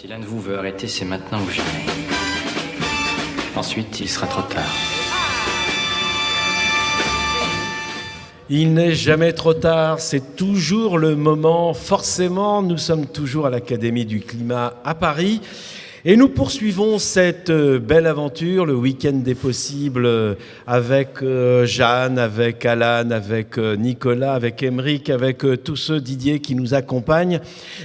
Si l'un de vous veut arrêter, c'est maintenant ou jamais. Ensuite, il sera trop tard. Il n'est jamais trop tard, c'est toujours le moment. Forcément, nous sommes toujours à l'Académie du Climat à Paris. Et nous poursuivons cette belle aventure, le week-end des possibles, avec Jeanne, avec Alan, avec Nicolas, avec Émeric, avec tous ceux, Didier, qui nous accompagnent.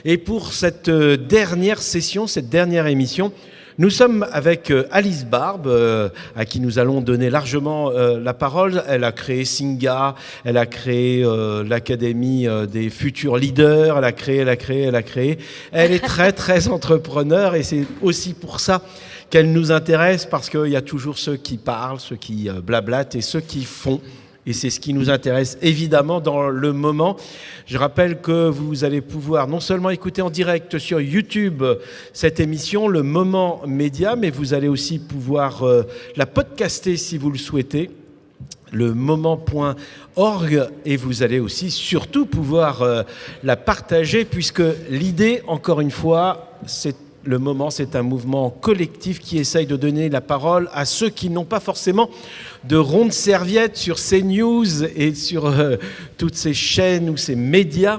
Et pour cette dernière session, cette dernière émission, nous sommes avec Alice Barbe, à qui nous allons donner largement la parole. Elle a créé Singa, elle a créé l'Académie des futurs leaders, elle a créé. Elle est très, très entrepreneur et c'est aussi pour ça qu'elle nous intéresse, parce qu'il y a toujours ceux qui parlent, ceux qui blablatent et ceux qui font. Et c'est ce qui nous intéresse évidemment dans le moment. Je rappelle que vous allez pouvoir non seulement écouter en direct sur YouTube cette émission, le Moment Média, mais vous allez aussi pouvoir la podcaster si vous le souhaitez, le moment.org, et vous allez aussi surtout pouvoir la partager, puisque l'idée, encore une fois, c'est le moment, c'est un mouvement collectif qui essaye de donner la parole à ceux qui n'ont pas forcément de ronde serviette sur CNews et sur toutes ces chaînes ou ces médias,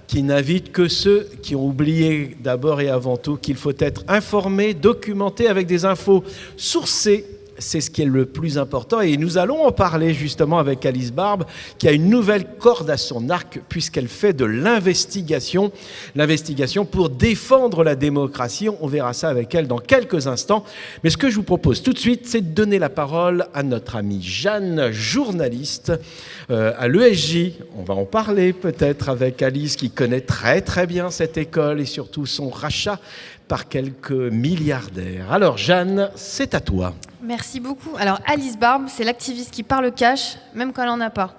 qui n'invitent que ceux qui ont oublié d'abord et avant tout qu'il faut être informé, documenté avec des infos sourcées. C'est ce qui est le plus important, et nous allons en parler justement avec Alice Barbe, qui a une nouvelle corde à son arc, puisqu'elle fait de l'investigation pour défendre la démocratie. On verra ça avec elle dans quelques instants. Mais ce que je vous propose tout de suite, c'est de donner la parole à notre amie Jeanne, journaliste à l'ESJ. On va en parler peut-être avec Alice, qui connaît très très bien cette école et surtout son rachat par quelques milliardaires. Alors Jeanne, c'est à toi. Merci beaucoup. Alors Alice Barbe, c'est l'activiste qui parle cash, même quand elle n'en a pas.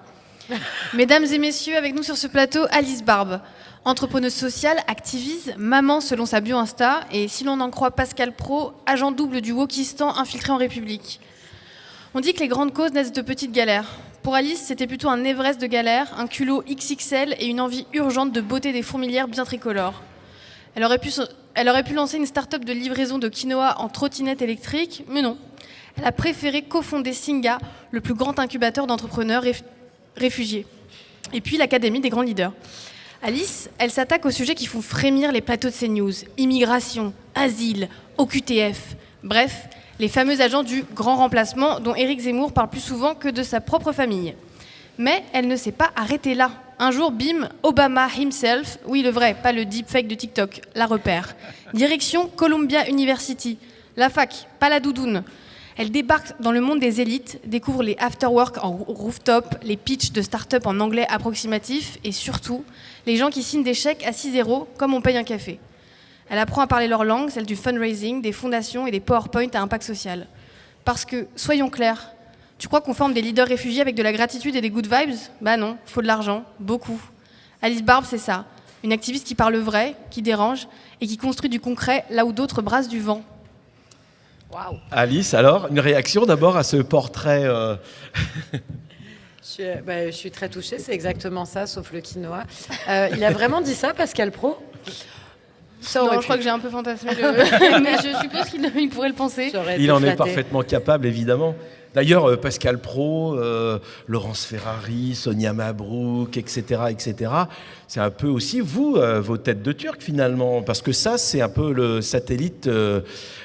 Mesdames et messieurs, avec nous sur ce plateau, Alice Barbe, entrepreneuse sociale, activiste, maman selon sa bio Insta, et si l'on en croit Pascal Praud, agent double du wokistan infiltré en République. On dit que les grandes causes naissent de petites galères. Pour Alice, c'était plutôt un Everest de galères, un culot XXL et une envie urgente de beauté des fourmilières bien tricolores. Elle aurait pu lancer une start-up de livraison de quinoa en trottinette électrique, mais non. Elle a préféré cofonder Singa, le plus grand incubateur d'entrepreneurs réfugiés. Et puis l'Académie des grands leaders. Alice, elle s'attaque aux sujets qui font frémir les plateaux de CNews. Immigration, asile, OQTF. Bref, les fameux agents du grand remplacement dont Éric Zemmour parle plus souvent que de sa propre famille. Mais elle ne s'est pas arrêtée là. Un jour, bim, Obama himself, oui le vrai, pas le deepfake de TikTok, la repère. Direction Columbia University, la fac, pas la doudoune. Elle débarque dans le monde des élites, découvre les after-work en rooftop, les pitchs de start-up en anglais approximatif et surtout, les gens qui signent des chèques à 6 € comme on paye un café. Elle apprend à parler leur langue, celle du fundraising, des fondations et des PowerPoint à impact social. Parce que, soyons clairs, tu crois qu'on forme des leaders réfugiés avec de la gratitude et des good vibes ? Bah non, faut de l'argent, beaucoup. Alice Barbe, c'est ça. Une activiste qui parle vrai, qui dérange et qui construit du concret là où d'autres brassent du vent. Waouh. Alice, alors, une réaction d'abord à ce portrait Je suis très touchée, c'est exactement ça, sauf le quinoa. Il a vraiment dit ça, Pascal Praud ? Non, je crois que j'ai un peu fantasmé, mais je suppose qu'il pourrait le penser. Il en est parfaitement capable, évidemment. D'ailleurs, Pascal Praud, Laurence Ferrari, Sonia Mabrouk, etc., c'est un peu aussi, vous, vos têtes de Turc, finalement. Parce que ça, c'est un peu le satellite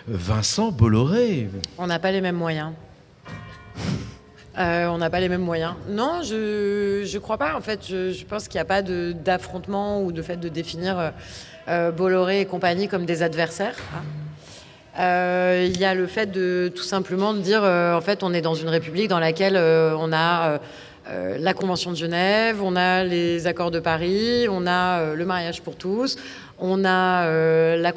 Vincent Bolloré. On n'a pas les mêmes moyens. On n'a pas les mêmes moyens. Non, je crois pas. En fait, je pense qu'il n'y a pas d'affrontement ou de fait de définir Bolloré et compagnie comme des adversaires. Il y a le fait de tout simplement de dire en fait on est dans une république dans laquelle on a la Convention de Genève, on a les accords de Paris, on a le mariage pour tous, on a la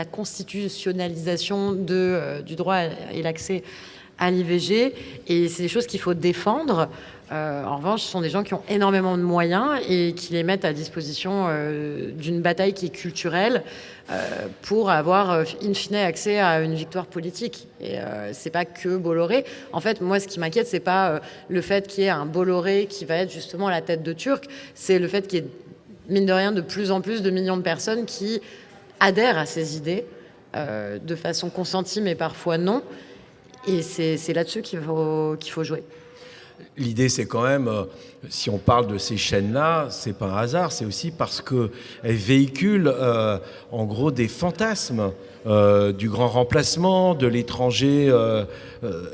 constitutionnalisation du droit et l'accès à l'IVG, et c'est des choses qu'il faut défendre. En revanche, ce sont des gens qui ont énormément de moyens et qui les mettent à disposition d'une bataille qui est culturelle pour avoir, in fine, accès à une victoire politique. Et c'est pas que Bolloré. En fait, moi, ce qui m'inquiète, c'est pas le fait qu'il y ait un Bolloré qui va être justement la tête de Turc, c'est le fait qu'il y ait, mine de rien, de plus en plus de millions de personnes qui adhèrent à ces idées de façon consentie, mais parfois non. Et c'est là-dessus qu'il faut jouer. L'idée, c'est quand même, si on parle de ces chaînes-là, c'est pas un hasard, c'est aussi parce qu'elles véhiculent en gros des fantasmes du grand remplacement, de l'étranger,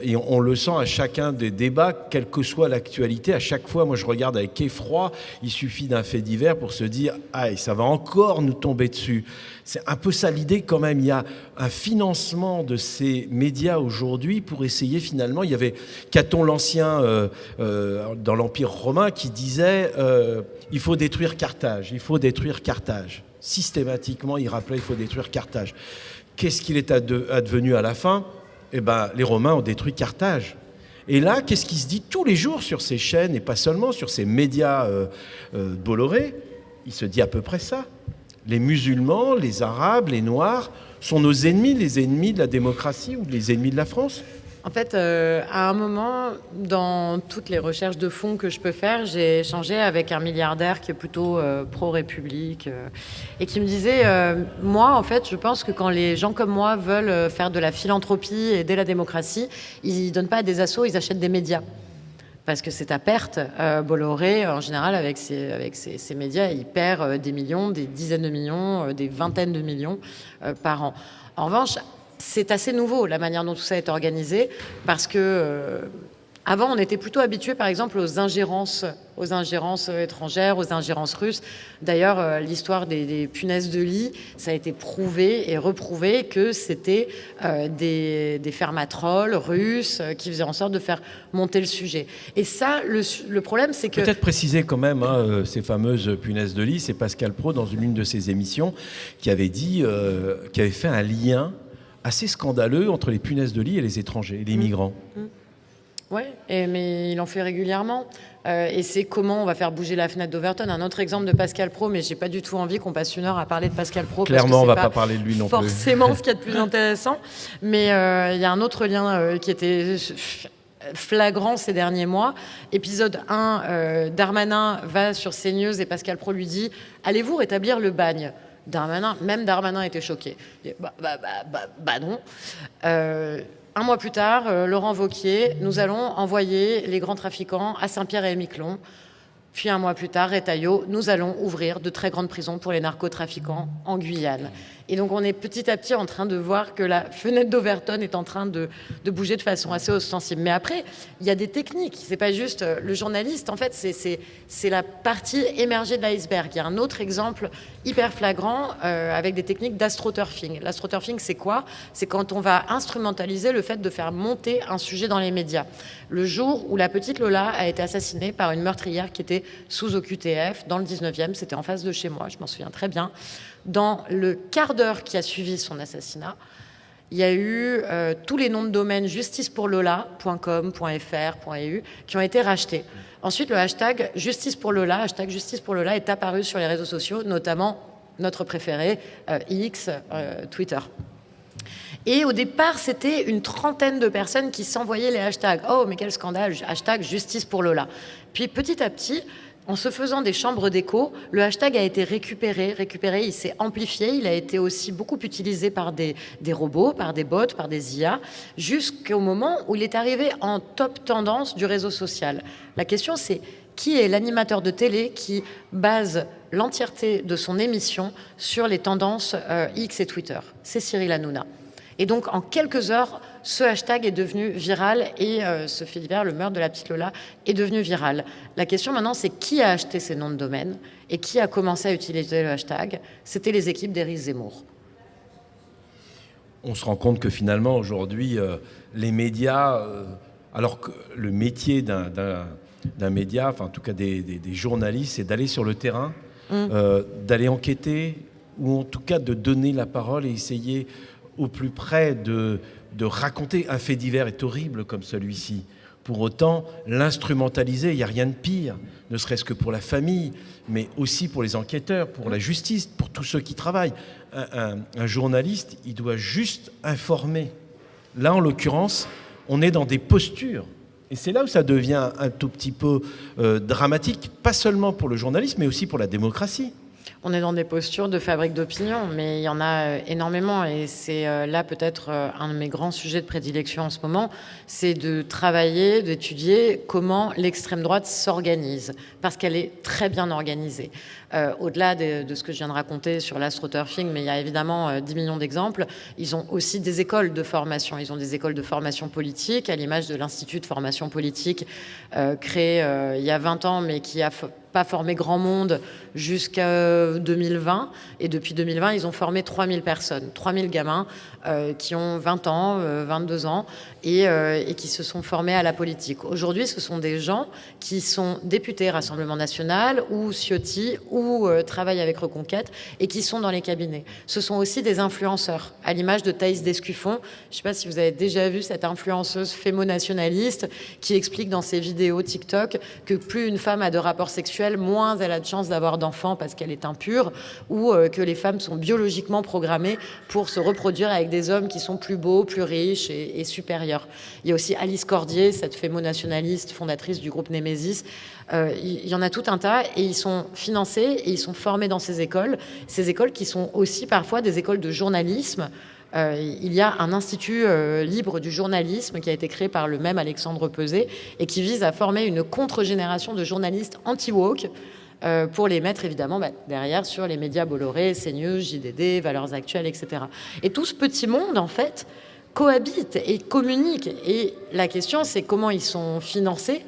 et on le sent à chacun des débats, quelle que soit l'actualité. À chaque fois, moi je regarde avec effroi, il suffit d'un fait divers pour se dire « Aïe, ça va encore nous tomber dessus ». C'est un peu ça l'idée quand même. Il y a un financement de ces médias aujourd'hui pour essayer finalement. Il y avait Caton l'Ancien dans l'Empire romain qui disait il faut détruire Carthage, il faut détruire Carthage. Systématiquement, il rappelait il faut détruire Carthage. Qu'est-ce qu'il est advenu à la fin ? Eh ben, les Romains ont détruit Carthage. Et là, qu'est-ce qui se dit tous les jours sur ces chaînes et pas seulement sur ces médias Bolloré ? Il se dit à peu près ça. Les musulmans, les arabes, les noirs sont nos ennemis, les ennemis de la démocratie ou les ennemis de la France ? En fait, à un moment, dans toutes les recherches de fonds que je peux faire, j'ai échangé avec un milliardaire qui est plutôt pro-République et qui me disait moi, en fait, je pense que quand les gens comme moi veulent faire de la philanthropie et aider la démocratie, ils ne donnent pas à des assos, ils achètent des médias. Parce que c'est à perte. Bolloré, en général, avec ses médias, il perd des millions, des dizaines de millions, des vingtaines de millions par an. En revanche, c'est assez nouveau, la manière dont tout ça est organisé, parce que avant, on était plutôt habitué, par exemple, aux ingérences étrangères, aux ingérences russes. D'ailleurs, l'histoire des punaises de lit, ça a été prouvé et reprouvé que c'était des fermatrolls russes qui faisaient en sorte de faire monter le sujet. Et ça, le problème, c'est que... Peut-être préciser quand même, ces fameuses punaises de lit, c'est Pascal Praud, dans une de ses émissions, qui avait dit, qui avait fait un lien assez scandaleux entre les punaises de lit et les étrangers, les migrants. Oui, mais il en fait régulièrement. Et c'est comment on va faire bouger la fenêtre d'Overton. Un autre exemple de Pascal Praud, mais j'ai pas du tout envie qu'on passe une heure à parler de Pascal Praud. Clairement, on va pas parler de lui non plus. Forcément, ce qu'il y a de plus intéressant. Mais il y a un autre lien qui était flagrant ces derniers mois. Épisode 1, Darmanin va sur CNews et Pascal Praud lui dit « Allez-vous rétablir le bagne ?» Même Darmanin était choqué. Il dit, bah non. Un mois plus tard, Laurent Wauquiez, nous allons envoyer les grands trafiquants à Saint-Pierre-et-Miquelon. Puis un mois plus tard, Retailleau, nous allons ouvrir de très grandes prisons pour les narcotrafiquants en Guyane. Et donc on est petit à petit en train de voir que la fenêtre d'Overton est en train de bouger de façon assez ostensible. Mais après, il y a des techniques. C'est pas juste le journaliste. En fait, c'est la partie émergée de l'iceberg. Il y a un autre exemple hyper flagrant avec des techniques d'astroturfing. L'astroturfing, c'est quoi ? C'est quand on va instrumentaliser le fait de faire monter un sujet dans les médias. Le jour où la petite Lola a été assassinée par une meurtrière qui était sous OQTF dans le 19e, c'était en face de chez moi, je m'en souviens très bien. Dans le quart d'heure qui a suivi son assassinat, il y a eu tous les noms de domaine justicepourlola.com, .fr, .eu qui ont été rachetés. Ensuite, le hashtag Justice pour Lola est apparu sur les réseaux sociaux, notamment notre préféré, X, Twitter. Et au départ, c'était une trentaine de personnes qui s'envoyaient les hashtags. Oh, mais quel scandale, hashtag Justice pour Lola. Puis petit à petit, en se faisant des chambres d'écho, le hashtag a été récupéré, il s'est amplifié, il a été aussi beaucoup utilisé par des robots, par des bots, par des IA, jusqu'au moment où il est arrivé en top tendance du réseau social. La question, c'est qui est l'animateur de télé qui base l'entièreté de son émission sur les tendances X et Twitter ? C'est Cyril Hanouna. Et donc, en quelques heures, ce hashtag est devenu viral et ce fait divers, le meurtre de la petite Lola, est devenu viral. La question maintenant, c'est qui a acheté ces noms de domaine et qui a commencé à utiliser le hashtag ? C'était les équipes d'Éric Zemmour. On se rend compte que finalement, aujourd'hui, les médias, alors que le métier d'un média, enfin en tout cas des journalistes, c'est d'aller sur le terrain, d'aller enquêter, ou en tout cas de donner la parole et essayer au plus près de raconter. Un fait divers est horrible comme celui-ci. Pour autant, l'instrumentaliser, il n'y a rien de pire, ne serait-ce que pour la famille, mais aussi pour les enquêteurs, pour la justice, pour tous ceux qui travaillent. Un journaliste, il doit juste informer. Là, en l'occurrence, on est dans des postures. Et c'est là où ça devient un tout petit peu dramatique, pas seulement pour le journalisme, mais aussi pour la démocratie. On est dans des postures de fabrique d'opinion, mais il y en a énormément. Et c'est là peut-être un de mes grands sujets de prédilection en ce moment, c'est de travailler, d'étudier comment l'extrême droite s'organise, parce qu'elle est très bien organisée. Au-delà de ce que je viens de raconter sur l'astroturfing, mais il y a évidemment 10 millions d'exemples, ils ont aussi des écoles de formation. Ils ont des écoles de formation politique, à l'image de l'Institut de formation politique créé il y a 20 ans, mais qui a pas formé grand monde jusqu'à 2020. Et depuis 2020, ils ont formé 3000 personnes, 3000 gamins qui ont 20 ans, 22 ans et qui se sont formés à la politique. Aujourd'hui, ce sont des gens qui sont députés Rassemblement National ou Ciotti ou travaillent avec Reconquête et qui sont dans les cabinets. Ce sont aussi des influenceurs, à l'image de Thaïs Descuffon. Je ne sais pas si vous avez déjà vu cette influenceuse fémo-nationaliste qui explique dans ses vidéos TikTok que plus une femme a de rapports sexuels, moins elle a de chances d'avoir d'enfants parce qu'elle est impure, ou que les femmes sont biologiquement programmées pour se reproduire avec des hommes qui sont plus beaux, plus riches et supérieurs. Il y a aussi Alice Cordier, cette fémo-nationaliste fondatrice du groupe Némésis. Il y en a tout un tas et ils sont financés et ils sont formés dans ces écoles qui sont aussi parfois des écoles de journalisme. Il y a un institut libre du journalisme qui a été créé par le même Alexandre Peset et qui vise à former une contre-génération de journalistes anti-woke pour les mettre évidemment derrière sur les médias Bolloré, CNews, JDD, Valeurs Actuelles, etc. Et tout ce petit monde, en fait, cohabite et communique. Et la question, c'est comment ils sont financés.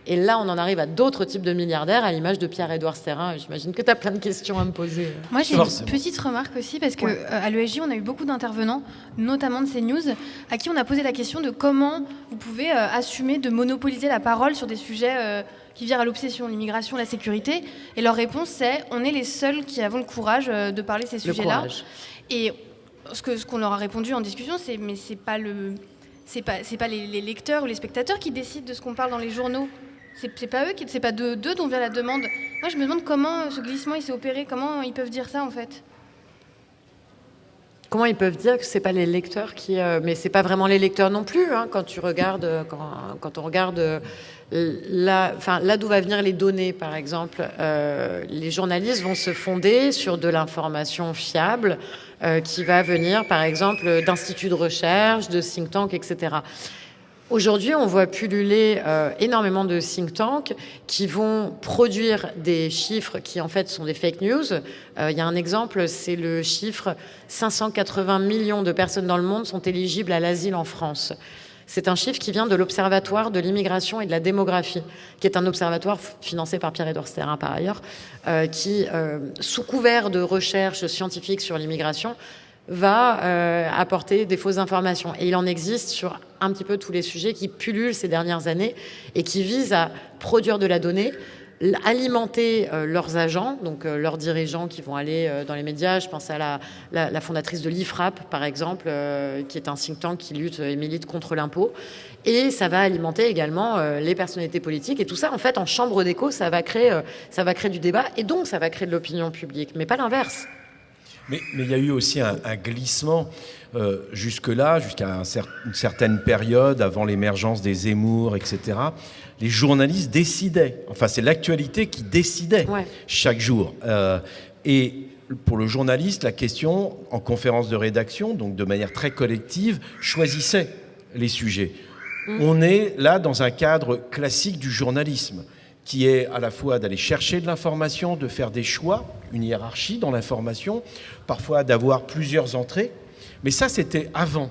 Et là, on en arrive à d'autres types de milliardaires, à l'image de Pierre-Édouard Stérin. J'imagine que tu as plein de questions à me poser. Moi, j'ai une petite remarque aussi, parce qu'à l'ESJ, on a eu beaucoup d'intervenants, notamment de CNews, à qui on a posé la question de comment vous pouvez assumer de monopoliser la parole sur des sujets qui virent à l'obsession, l'immigration, la sécurité. Et leur réponse, c'est « on est les seuls qui avons le courage de parler de ces sujets-là ». Et ce qu'on leur a répondu en discussion, c'est « mais c'est pas les lecteurs ou les spectateurs qui décident de ce qu'on parle dans les journaux ». C'est pas eux, c'est pas d'eux dont vient la demande. Moi, je me demande comment ce glissement il s'est opéré, comment ils peuvent dire ça en fait. Comment ils peuvent dire que c'est pas les lecteurs qui, mais c'est pas vraiment les lecteurs non plus. Hein, quand tu regardes, quand on regarde là d'où va venir les données, par exemple, les journalistes vont se fonder sur de l'information fiable qui va venir, par exemple, d'instituts de recherche, de think tanks, etc. Aujourd'hui, on voit pulluler énormément de think tanks qui vont produire des chiffres qui, en fait, sont des fake news. Il y a un exemple, c'est le chiffre 580 millions de personnes dans le monde sont éligibles à l'asile en France. C'est un chiffre qui vient de l'Observatoire de l'immigration et de la démographie, qui est un observatoire financé par Pierre-Édouard Stérin, par ailleurs, qui, sous couvert de recherches scientifiques sur l'immigration, va apporter des fausses informations. Et il en existe sur un petit peu tous les sujets qui pullulent ces dernières années et qui visent à produire de la donnée, alimenter leurs agents, donc leurs dirigeants qui vont aller dans les médias. Je pense à la fondatrice de l'IFRAP, par exemple, qui est un think tank qui lutte et milite contre l'impôt. Et ça va alimenter également les personnalités politiques. Et tout ça, en fait, en chambre d'écho, ça va créer du débat et donc ça va créer de l'opinion publique, mais pas l'inverse. Mais il y a eu aussi un glissement jusque-là, jusqu'à une certaine période, avant l'émergence des Zemmour, etc. Les journalistes décidaient. Enfin, c'est l'actualité qui décidait chaque jour. Et pour le journaliste, la question, en conférence de rédaction, donc de manière très collective, choisissait les sujets. On est là dans un cadre classique du journalisme, qui est à la fois d'aller chercher de l'information, de faire des choix, une hiérarchie dans l'information, parfois d'avoir plusieurs entrées. Mais ça, c'était avant.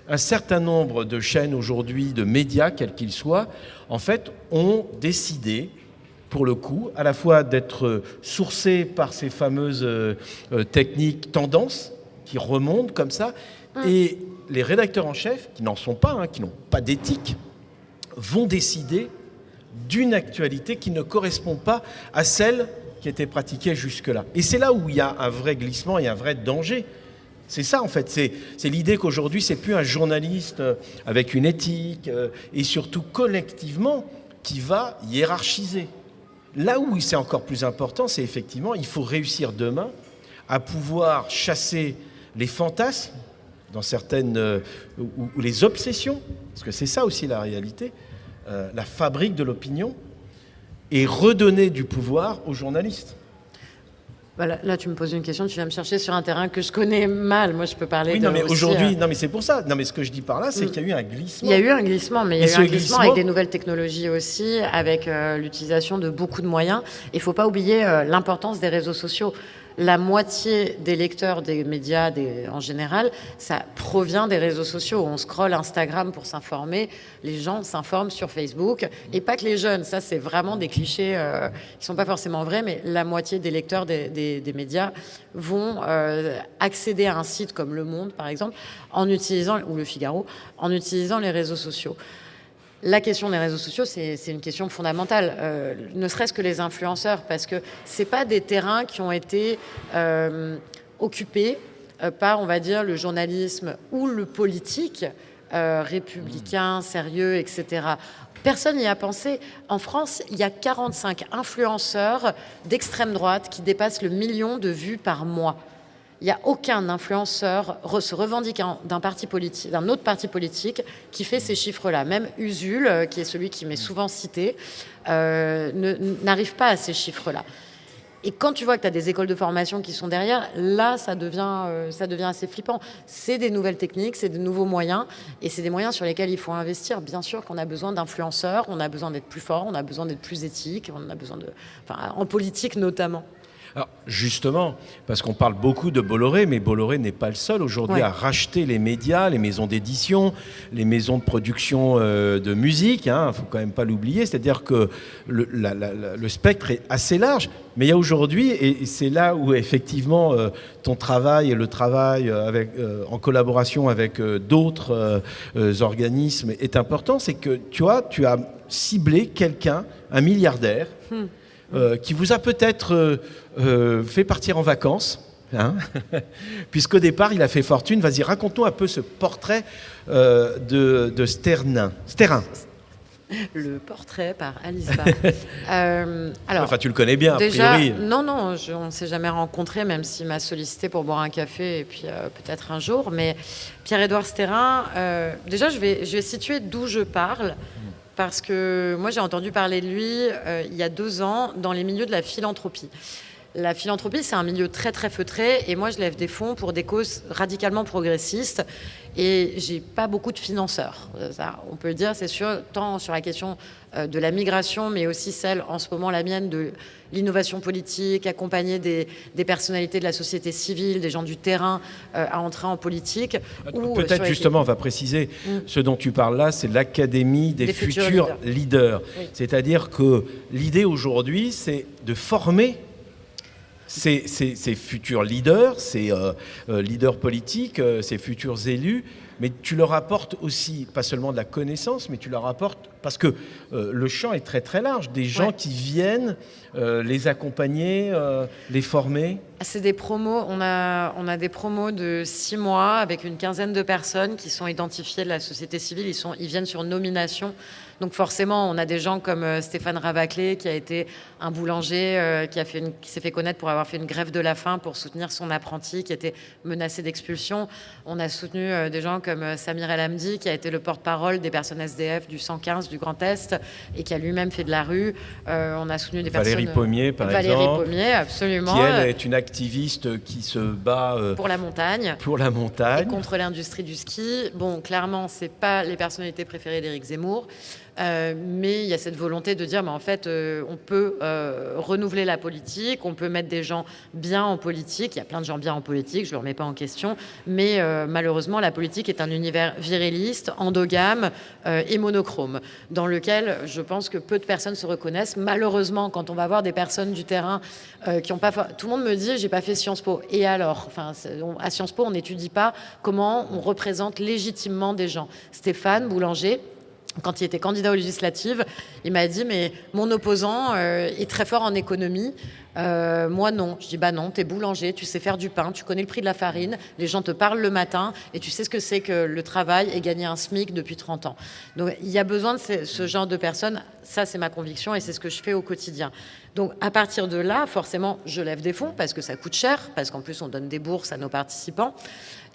Un certain nombre de chaînes aujourd'hui, de médias, quels qu'ils soient, en fait, ont décidé, pour le coup, à la fois d'être sourcés par ces fameuses techniques tendances qui remontent comme ça, et les rédacteurs en chef, qui n'en sont pas, qui n'ont pas d'éthique, vont décider d'une actualité qui ne correspond pas à celle qui était pratiquée jusque-là. Et c'est là où il y a un vrai glissement et un vrai danger. C'est ça, en fait. C'est l'idée qu'aujourd'hui, c'est plus un journaliste avec une éthique et surtout collectivement qui va hiérarchiser. Là où c'est encore plus important, c'est effectivement, il faut réussir demain à pouvoir chasser les fantasmes dans certaines ou les obsessions, parce que c'est ça aussi la réalité, la fabrique de l'opinion, et redonner du pouvoir aux journalistes. Là, tu me poses une question, tu viens me chercher sur un terrain que je connais mal. Moi, je peux parler Oui, de non, mais aussi, aujourd'hui, non, mais c'est pour ça. Non, mais ce que je dis par là, c'est qu'il y a eu un glissement. Il y a eu un glissement, mais il y a eu un glissement avec des nouvelles technologies aussi, avec l'utilisation de beaucoup de moyens. Il ne faut pas oublier l'importance des réseaux sociaux. La moitié des lecteurs des médias en général, ça provient des réseaux sociaux. On scrolle Instagram pour s'informer, les gens s'informent sur Facebook, et pas que les jeunes, ça c'est vraiment des clichés qui ne sont pas forcément vrais, mais la moitié des lecteurs des médias vont accéder à un site comme Le Monde par exemple, ou Le Figaro, en utilisant les réseaux sociaux. La question des réseaux sociaux, c'est une question fondamentale, ne serait-ce que les influenceurs, parce que ce n'est pas des terrains qui ont été occupés par, on va dire, le journalisme ou le politique républicain, sérieux, etc. Personne n'y a pensé. En France, il y a 45 influenceurs d'extrême droite qui dépassent le 1 million de vues par mois. Il n'y a aucun influenceur se revendiquant d'un autre parti politique qui fait ces chiffres-là. Même Usul, qui est celui qui m'est souvent cité, n'arrive pas à ces chiffres-là. Et quand tu vois que tu as des écoles de formation qui sont derrière, là, ça devient assez flippant. C'est des nouvelles techniques, c'est de nouveaux moyens, et c'est des moyens sur lesquels il faut investir. Bien sûr qu'on a besoin d'influenceurs, on a besoin d'être plus fort, on a besoin d'être plus éthique, on a besoin en politique notamment. Alors justement, parce qu'on parle beaucoup de Bolloré, mais Bolloré n'est pas le seul aujourd'hui à racheter les médias, les maisons d'édition, les maisons de production de musique, hein, faut quand même pas l'oublier, c'est-à-dire que le spectre est assez large, mais il y a aujourd'hui, et c'est là où effectivement ton travail et le travail en collaboration avec d'autres organismes est important, c'est que tu as ciblé quelqu'un, un milliardaire, qui vous a peut-être fait partir en vacances, hein puisqu'au départ, il a fait fortune. Vas-y, raconte-nous un peu ce portrait de Sternin. Le portrait par Alice Barbe. Enfin, tu le connais bien, déjà, a priori. Non, on ne s'est jamais rencontrés, même s'il m'a sollicité pour boire un café, et puis peut-être un jour. Mais Pierre-Édouard Sterrin, déjà, je vais situer d'où je parle. Parce que moi, j'ai entendu parler de lui il y a 2 ans dans les milieux de la philanthropie. La philanthropie, c'est un milieu très, très feutré. Et moi, je lève des fonds pour des causes radicalement progressistes. Et j'ai pas beaucoup de financeurs. Ça, on peut le dire, c'est sûr, tant sur la question de la migration, mais aussi celle, en ce moment, la mienne, de l'innovation politique, accompagner des personnalités de la société civile, des gens du terrain à entrer en politique. Peut-être justement, on va préciser, ce dont tu parles là, c'est l'Académie des futurs leaders. Oui. C'est-à-dire que l'idée aujourd'hui, c'est de former ces futurs leaders, ces leaders politiques, ces futurs élus, mais tu leur apportes aussi, pas seulement de la connaissance, mais tu leur apportes, parce que le champ est très très large, des gens qui viennent les accompagner, les former. C'est des promos, on a des promos de 6 mois avec une quinzaine de personnes qui sont identifiées de la société civile, ils viennent sur nomination. Donc forcément, on a des gens comme Stéphane Ravaclé, qui a été un boulanger qui s'est fait connaître pour avoir fait une grève de la faim pour soutenir son apprenti qui était menacé d'expulsion. On a soutenu des gens comme Samir El Hamdi, qui a été le porte-parole des personnes SDF du 115 du Grand Est et qui a lui-même fait de la rue. On a soutenu des Valérie Pommier, par exemple. Valérie Pommier, absolument. Qui, elle, est une activiste qui se bat pour la montagne. Pour la montagne. Et contre l'industrie du ski. Bon, clairement, c'est pas les personnalités préférées d'Éric Zemmour. Mais il y a cette volonté de dire en fait on peut renouveler la politique, on peut mettre des gens bien en politique, il y a plein de gens bien en politique, je ne le remets pas en question, mais malheureusement la politique est un univers viriliste, endogame et monochrome, dans lequel je pense que peu de personnes se reconnaissent. Malheureusement, quand on va voir des personnes du terrain qui n'ont pas... Tout le monde me dit j'ai pas fait Sciences Po, et alors à Sciences Po on n'étudie pas comment on représente légitimement des gens. Stéphane Boulanger, quand il était candidat aux législatives, il m'a dit « mais mon opposant est très fort en économie, moi non ». Je dis « bah non, t'es boulanger, tu sais faire du pain, tu connais le prix de la farine, les gens te parlent le matin et tu sais ce que c'est que le travail et gagner un SMIC depuis 30 ans ». Donc il y a besoin de ce genre de personnes, ça c'est ma conviction et c'est ce que je fais au quotidien. Donc à partir de là, forcément, je lève des fonds parce que ça coûte cher, parce qu'en plus on donne des bourses à nos participants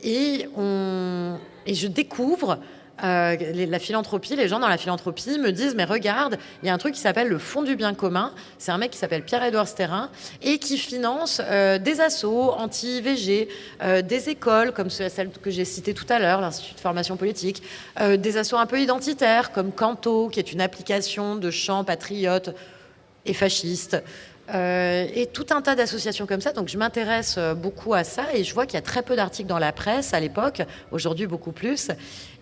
et je découvre la philanthropie, les gens dans la philanthropie me disent mais regarde, il y a un truc qui s'appelle le Fonds du bien commun. C'est un mec qui s'appelle Pierre-Édouard Stérin et qui finance des assos anti-IVG, des écoles comme celle que j'ai citée tout à l'heure, l'Institut de formation politique, des assos un peu identitaires comme Canto, qui est une application de chants patriotes et fascistes. Et tout un tas d'associations comme ça. Donc je m'intéresse beaucoup à ça et je vois qu'il y a très peu d'articles dans la presse à l'époque, aujourd'hui beaucoup plus.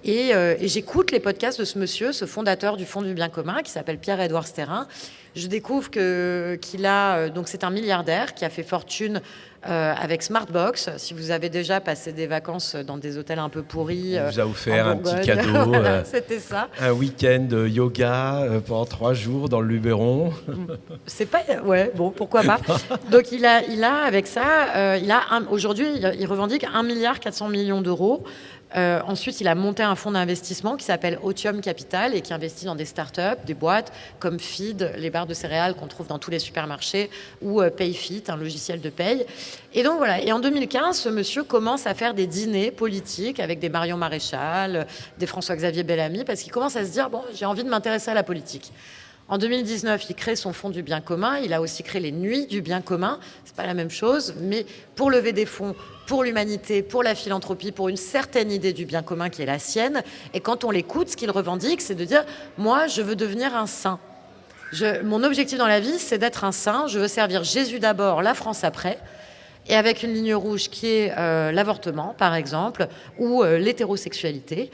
Et j'écoute les podcasts de ce monsieur, ce fondateur du Fonds du bien commun qui s'appelle Pierre-Édouard Stérin. Je découvre qu'il a, donc c'est un milliardaire qui a fait fortune avec Smartbox. Si vous avez déjà passé des vacances dans des hôtels un peu pourris, on vous a offert en un petit Bourgogne. cadeau, Voilà, c'était ça. un week-end yoga pendant 3 jours dans le Luberon. C'est pas, ouais, bon, pourquoi pas. Donc il a avec ça, aujourd'hui, il revendique 1,4 milliard d'euros. Ensuite, il a monté un fonds d'investissement qui s'appelle Otium Capital et qui investit dans des startups, des boîtes comme Feed, les barres de céréales qu'on trouve dans tous les supermarchés, ou PayFit, un logiciel de paye. Et donc voilà. Et en 2015, ce monsieur commence à faire des dîners politiques avec des Marion Maréchal, des François-Xavier Bellamy, parce qu'il commence à se dire bon, j'ai envie de m'intéresser à la politique. En 2019, il crée son fonds du bien commun. Il a aussi créé les Nuits du bien commun. C'est pas la même chose, mais pour lever des fonds pour l'humanité, pour la philanthropie, pour une certaine idée du bien commun qui est la sienne. Et quand on l'écoute, ce qu'il revendique, c'est de dire moi, je veux devenir un saint. Mon objectif dans la vie, c'est d'être un saint. Je veux servir Jésus d'abord, la France après. Et avec une ligne rouge qui est l'avortement, par exemple, ou l'hétérosexualité.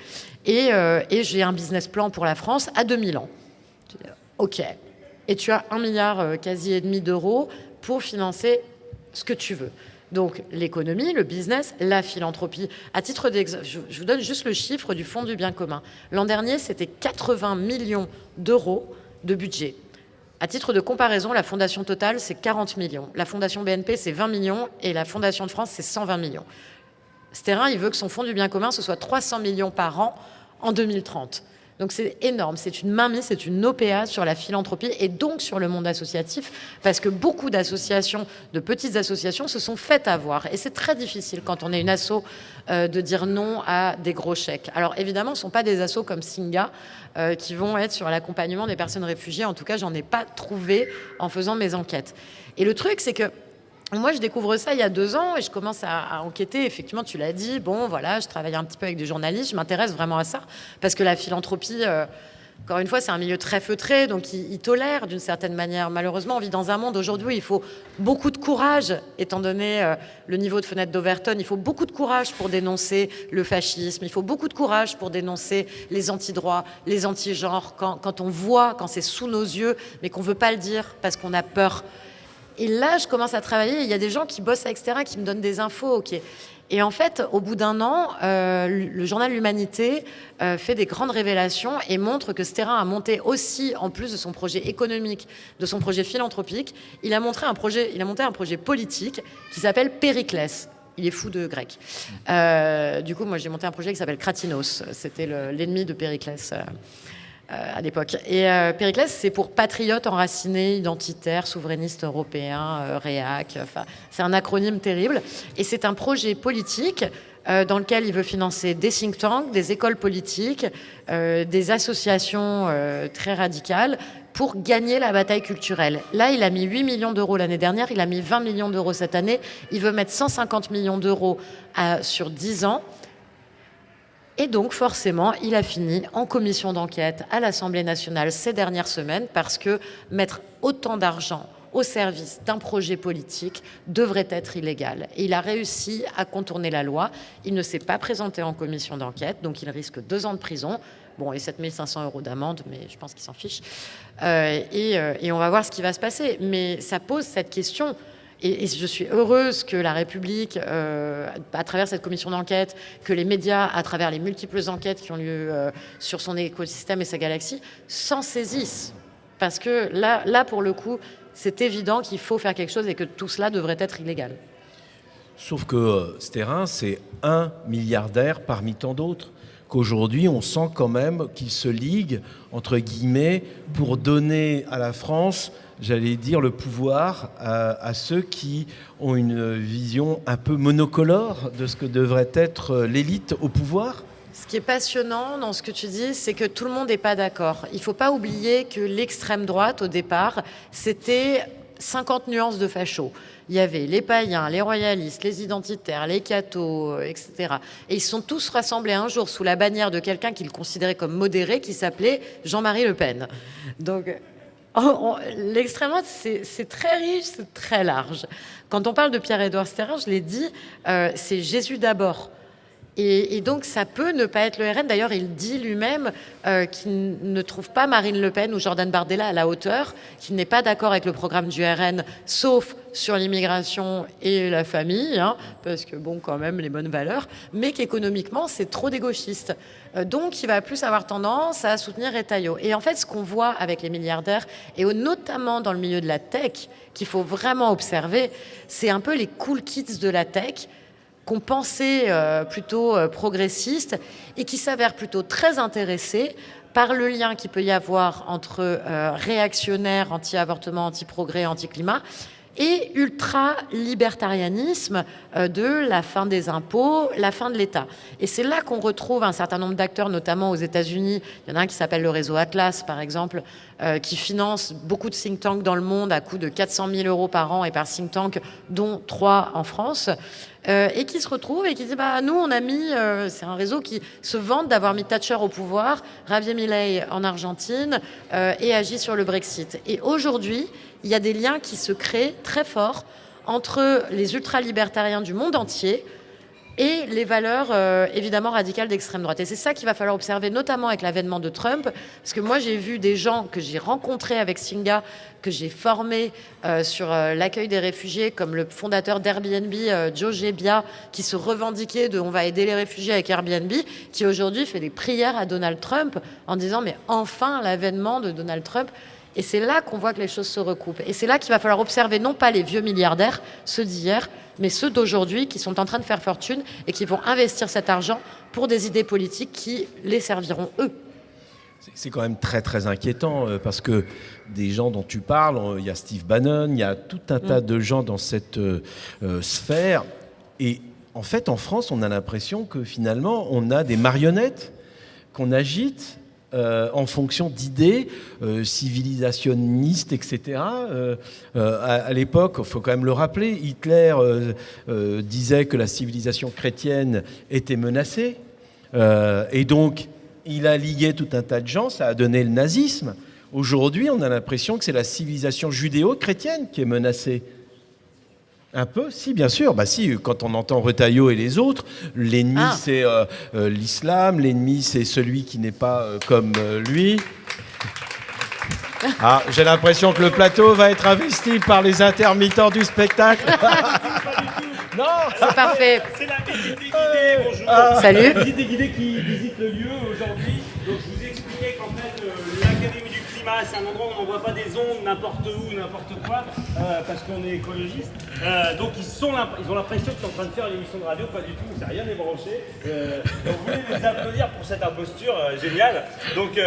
Et j'ai un business plan pour la France à 2000 ans. OK. Et tu as 1 milliard quasi et demi d'euros pour financer ce que tu veux. Donc l'économie, le business, la philanthropie. À titre d'exemple, je vous donne juste le chiffre du Fonds du bien commun. L'an dernier, c'était 80 millions d'euros de budget. À titre de comparaison, la Fondation Total, c'est 40 millions. La Fondation BNP, c'est 20 millions. Et la Fondation de France, c'est 120 millions. Stérin, il veut que son Fonds du bien commun, ce soit 300 millions par an en 2030. Donc c'est énorme, c'est une mainmise, c'est une OPA sur la philanthropie et donc sur le monde associatif, parce que beaucoup d'associations, de petites associations, se sont faites avoir. Et c'est très difficile quand on est une asso de dire non à des gros chèques. Alors évidemment, ce ne sont pas des assos comme Singa qui vont être sur l'accompagnement des personnes réfugiées. En tout cas, j'en ai pas trouvé en faisant mes enquêtes. Et le truc, c'est que moi, je découvre ça il y a 2 ans et je commence à enquêter. Effectivement, tu l'as dit. Bon, voilà, je travaille un petit peu avec des journalistes. Je m'intéresse vraiment à ça parce que la philanthropie, encore une fois, c'est un milieu très feutré, donc il tolère d'une certaine manière. Malheureusement, on vit dans un monde aujourd'hui où il faut beaucoup de courage, étant donné le niveau de fenêtre d'Overton. Il faut beaucoup de courage pour dénoncer le fascisme. Il faut beaucoup de courage pour dénoncer les antidroits, les anti-genres, quand on voit, quand c'est sous nos yeux, mais qu'on ne veut pas le dire parce qu'on a peur. Et là, je commence à travailler. Il y a des gens qui bossent avec Stérin, qui me donnent des infos. Okay. Et en fait, au bout d'1 an, le journal L'Humanité fait des grandes révélations et montre que Stérin a monté aussi, en plus de son projet économique, de son projet philanthropique, il a monté un projet politique qui s'appelle Périclès. Il est fou de grec. Du coup, moi, j'ai monté un projet qui s'appelle Kratinos. C'était l'ennemi de Périclès. À l'époque. Et Périclès, c'est pour patriote enraciné, identitaire, souverainiste européen, réac. Enfin, c'est un acronyme terrible. Et c'est un projet politique dans lequel il veut financer des think tanks, des écoles politiques, des associations très radicales pour gagner la bataille culturelle. Là, il a mis 8 millions d'euros l'année dernière, il a mis 20 millions d'euros cette année. Il veut mettre 150 millions d'euros sur 10 ans. Et donc, forcément, il a fini en commission d'enquête à l'Assemblée nationale ces dernières semaines parce que mettre autant d'argent au service d'un projet politique devrait être illégal. Et il a réussi à contourner la loi. Il ne s'est pas présenté en commission d'enquête, donc il risque 2 ans de prison. Bon, et 7 500 € d'amende, mais je pense qu'il s'en fiche. Et on va voir ce qui va se passer. Mais ça pose cette question. Et je suis heureuse que la République, à travers cette commission d'enquête, que les médias, à travers les multiples enquêtes qui ont lieu sur son écosystème et sa galaxie, s'en saisissent. Parce que là, pour le coup, c'est évident qu'il faut faire quelque chose et que tout cela devrait être illégal. Sauf que Stérin, c'est un milliardaire parmi tant d'autres. Qu'aujourd'hui, on sent quand même qu'il se ligue, entre guillemets, pour donner à la France, j'allais dire, le pouvoir à ceux qui ont une vision un peu monocolore de ce que devrait être l'élite au pouvoir. Ce qui est passionnant dans ce que tu dis, c'est que tout le monde n'est pas d'accord. Il ne faut pas oublier que l'extrême droite, au départ, c'était 50 nuances de facho. Il y avait les païens, les royalistes, les identitaires, les cathos, etc. Et ils sont tous rassemblés un jour sous la bannière de quelqu'un qu'ils considéraient comme modéré, qui s'appelait Jean-Marie Le Pen. Donc, l'extrême droite, c'est très riche, c'est très large. Quand on parle de Pierre-Édouard Sterrin, je l'ai dit, c'est Jésus d'abord. Et donc, ça peut ne pas être le RN. D'ailleurs, il dit lui-même qu'il ne trouve pas Marine Le Pen ou Jordan Bardella à la hauteur, qu'il n'est pas d'accord avec le programme du RN, sauf sur l'immigration et la famille, hein, parce que, bon, quand même, les bonnes valeurs, mais qu'économiquement, c'est trop des gauchistes. Donc, il va plus avoir tendance à soutenir Retailleau. Et en fait, ce qu'on voit avec les milliardaires, et notamment dans le milieu de la tech, qu'il faut vraiment observer, c'est un peu les cool kids de la tech, qu'on pensait plutôt progressistes et qui s'avèrent plutôt très intéressés par le lien qu'il peut y avoir entre réactionnaires, anti-avortement, anti-progrès, anti-climat et ultra-libertarianisme de la fin des impôts, la fin de l'État. Et c'est là qu'on retrouve un certain nombre d'acteurs, notamment aux États-Unis. Il y en a un qui s'appelle le réseau Atlas, par exemple, qui finance beaucoup de think tanks dans le monde à coût de 400 000 € par an et par think tank, dont 3 en France. Et qui se retrouve et qui dit nous on a mis, c'est un réseau qui se vante d'avoir mis Thatcher au pouvoir, Javier Milei en Argentine et agit sur le Brexit. Et aujourd'hui, il y a des liens qui se créent très forts entre les ultralibertariens du monde entier et les valeurs évidemment radicales d'extrême droite. Et c'est ça qu'il va falloir observer, notamment avec l'avènement de Trump, parce que moi j'ai vu des gens que j'ai rencontrés avec Singa, que j'ai formés sur l'accueil des réfugiés, comme le fondateur d'Airbnb, Joe Gebbia, qui se revendiquait de « on va aider les réfugiés avec Airbnb », qui aujourd'hui fait des prières à Donald Trump en disant « mais enfin l'avènement de Donald Trump ». Et c'est là qu'on voit que les choses se recoupent. Et c'est là qu'il va falloir observer non pas les vieux milliardaires, ceux d'hier, mais ceux d'aujourd'hui qui sont en train de faire fortune et qui vont investir cet argent pour des idées politiques qui les serviront eux. C'est quand même très très inquiétant parce que des gens dont tu parles, il y a Steve Bannon, il y a tout un tas de gens dans cette sphère. Et en fait, en France, on a l'impression que finalement, on a des marionnettes qu'on agite en fonction d'idées civilisationnistes, etc. À l'époque, il faut quand même le rappeler, Hitler disait que la civilisation chrétienne était menacée. Et donc, il a lié tout un tas de gens, ça a donné le nazisme. Aujourd'hui, on a l'impression que c'est la civilisation judéo-chrétienne qui est menacée. Un peu, si, bien sûr. Bah si, quand on entend Retailleau et les autres, l'ennemi c'est l'islam, l'ennemi c'est celui qui n'est pas comme lui. J'ai l'impression que le plateau va être investi par les intermittents du spectacle. Non, c'est parfait. C'est la visite des guidés, bonjour. Salut. La visite des guidés qui visite le lieu aujourd'hui. Donc je vous ai expliqué qu'en fait l'Académie du climat, c'est un endroit où on n'envoie pas des ondes n'importe où, n'importe quoi, parce qu'on est écologiste. Donc ils ont l'impression qu'ils sont en train de faire une émission de radio, pas du tout, ça rien n'est branché. Donc vous voulez les applaudir pour cette imposture géniale. Donc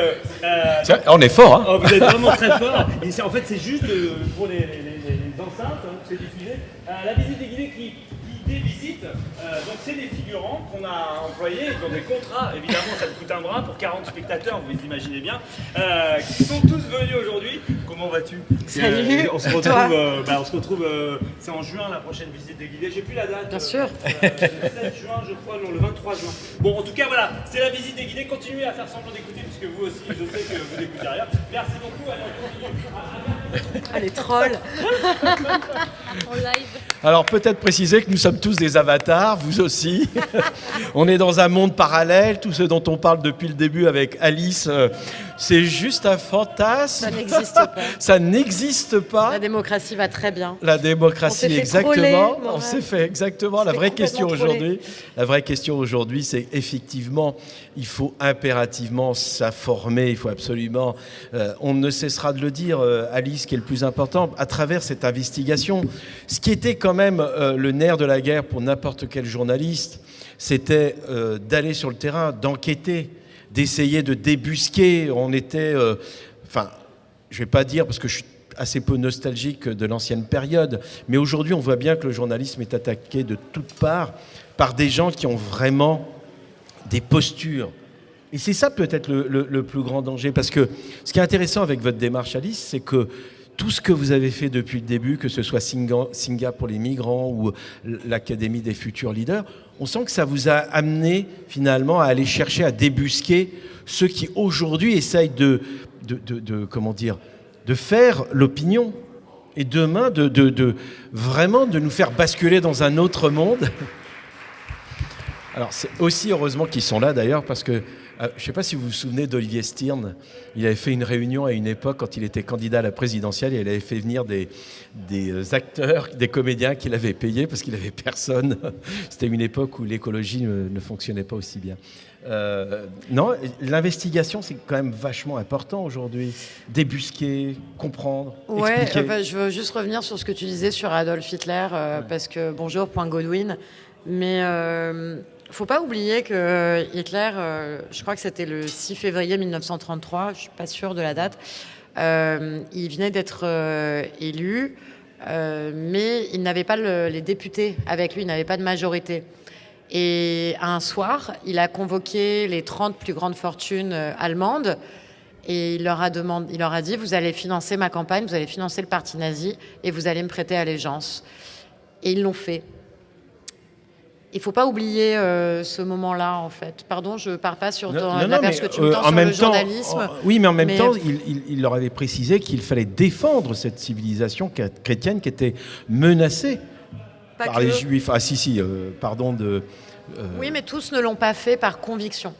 on est fort, hein. Oh, vous êtes vraiment très fort. Et en fait c'est juste pour les enceintes, hein, c'est diffusé. La visite des guidés qui visite, donc c'est des figurants qu'on a employés, qui ont des contrats, évidemment ça coûte un bras pour 40 spectateurs, vous les imaginez bien, qui sont tous venus aujourd'hui. Comment vas-tu? Salut. On se retrouve, c'est en juin la prochaine visite des guidés, j'ai plus la date. Bien sûr. Le 7 juin je crois, non le 23 juin. Bon en tout cas voilà, c'est la visite des guidés, continuez à faire semblant d'écouter puisque vous aussi je sais que vous n'écoutez rien. Merci beaucoup, allez on continue. Les trolls. En live. Alors peut-être préciser que nous sommes tous des avatars, vous aussi. On est dans un monde parallèle, tout ce dont on parle depuis le début avec Alice, c'est juste un fantasme. Ça n'existe pas. Ça n'existe pas. La démocratie va très bien. La démocratie, exactement. On s'est fait exactement. La vraie question aujourd'hui, c'est effectivement, il faut impérativement s'informer, il faut absolument, on ne cessera de le dire, Alice, qui est le plus important, à travers cette investigation. Ce qui était quand même le nerf de la guerre pour n'importe quel journaliste, c'était d'aller sur le terrain, d'enquêter, d'essayer de débusquer. On était, je ne vais pas dire parce que je suis assez peu nostalgique de l'ancienne période, mais aujourd'hui on voit bien que le journalisme est attaqué de toutes parts par des gens qui ont vraiment des postures. Et c'est ça peut-être le plus grand danger, parce que ce qui est intéressant avec votre démarche, Alice, c'est que tout ce que vous avez fait depuis le début, que ce soit Singa pour les migrants ou l'Académie des futurs leaders, on sent que ça vous a amené finalement à aller chercher à débusquer ceux qui aujourd'hui essayent comment dire, de faire l'opinion et demain vraiment de nous faire basculer dans un autre monde. Alors c'est aussi heureusement qu'ils sont là d'ailleurs, parce que je ne sais pas si vous vous souvenez d'Olivier Styrne. Il avait fait une réunion à une époque quand il était candidat à la présidentielle et il avait fait venir des acteurs, des comédiens qu'il avait payés parce qu'il n'avait personne. C'était une époque où l'écologie ne fonctionnait pas aussi bien. Non, l'investigation, c'est quand même vachement important aujourd'hui. Débusquer, comprendre, expliquer. Ouais, je veux juste revenir sur ce que tu disais sur Adolf Hitler, parce que bonjour, point Godwin. Mais faut pas oublier que Hitler, je crois que c'était le 6 février 1933, je suis pas sûre de la date, il venait d'être élu, mais il n'avait pas les députés avec lui, il n'avait pas de majorité. Et un soir, il a convoqué les 30 plus grandes fortunes allemandes et il leur a dit, vous allez financer ma campagne, vous allez financer le parti nazi et vous allez me prêter allégeance. Et ils l'ont fait. Il ne faut pas oublier ce moment-là, en fait. Pardon, je ne pars pas sur la perche que tu me tends sur le journalisme. Oui, mais en même temps, il leur avait précisé qu'il fallait défendre cette civilisation chrétienne qui était menacée par les Juifs. Ah si, pardon de... Oui, mais tous ne l'ont pas fait par conviction.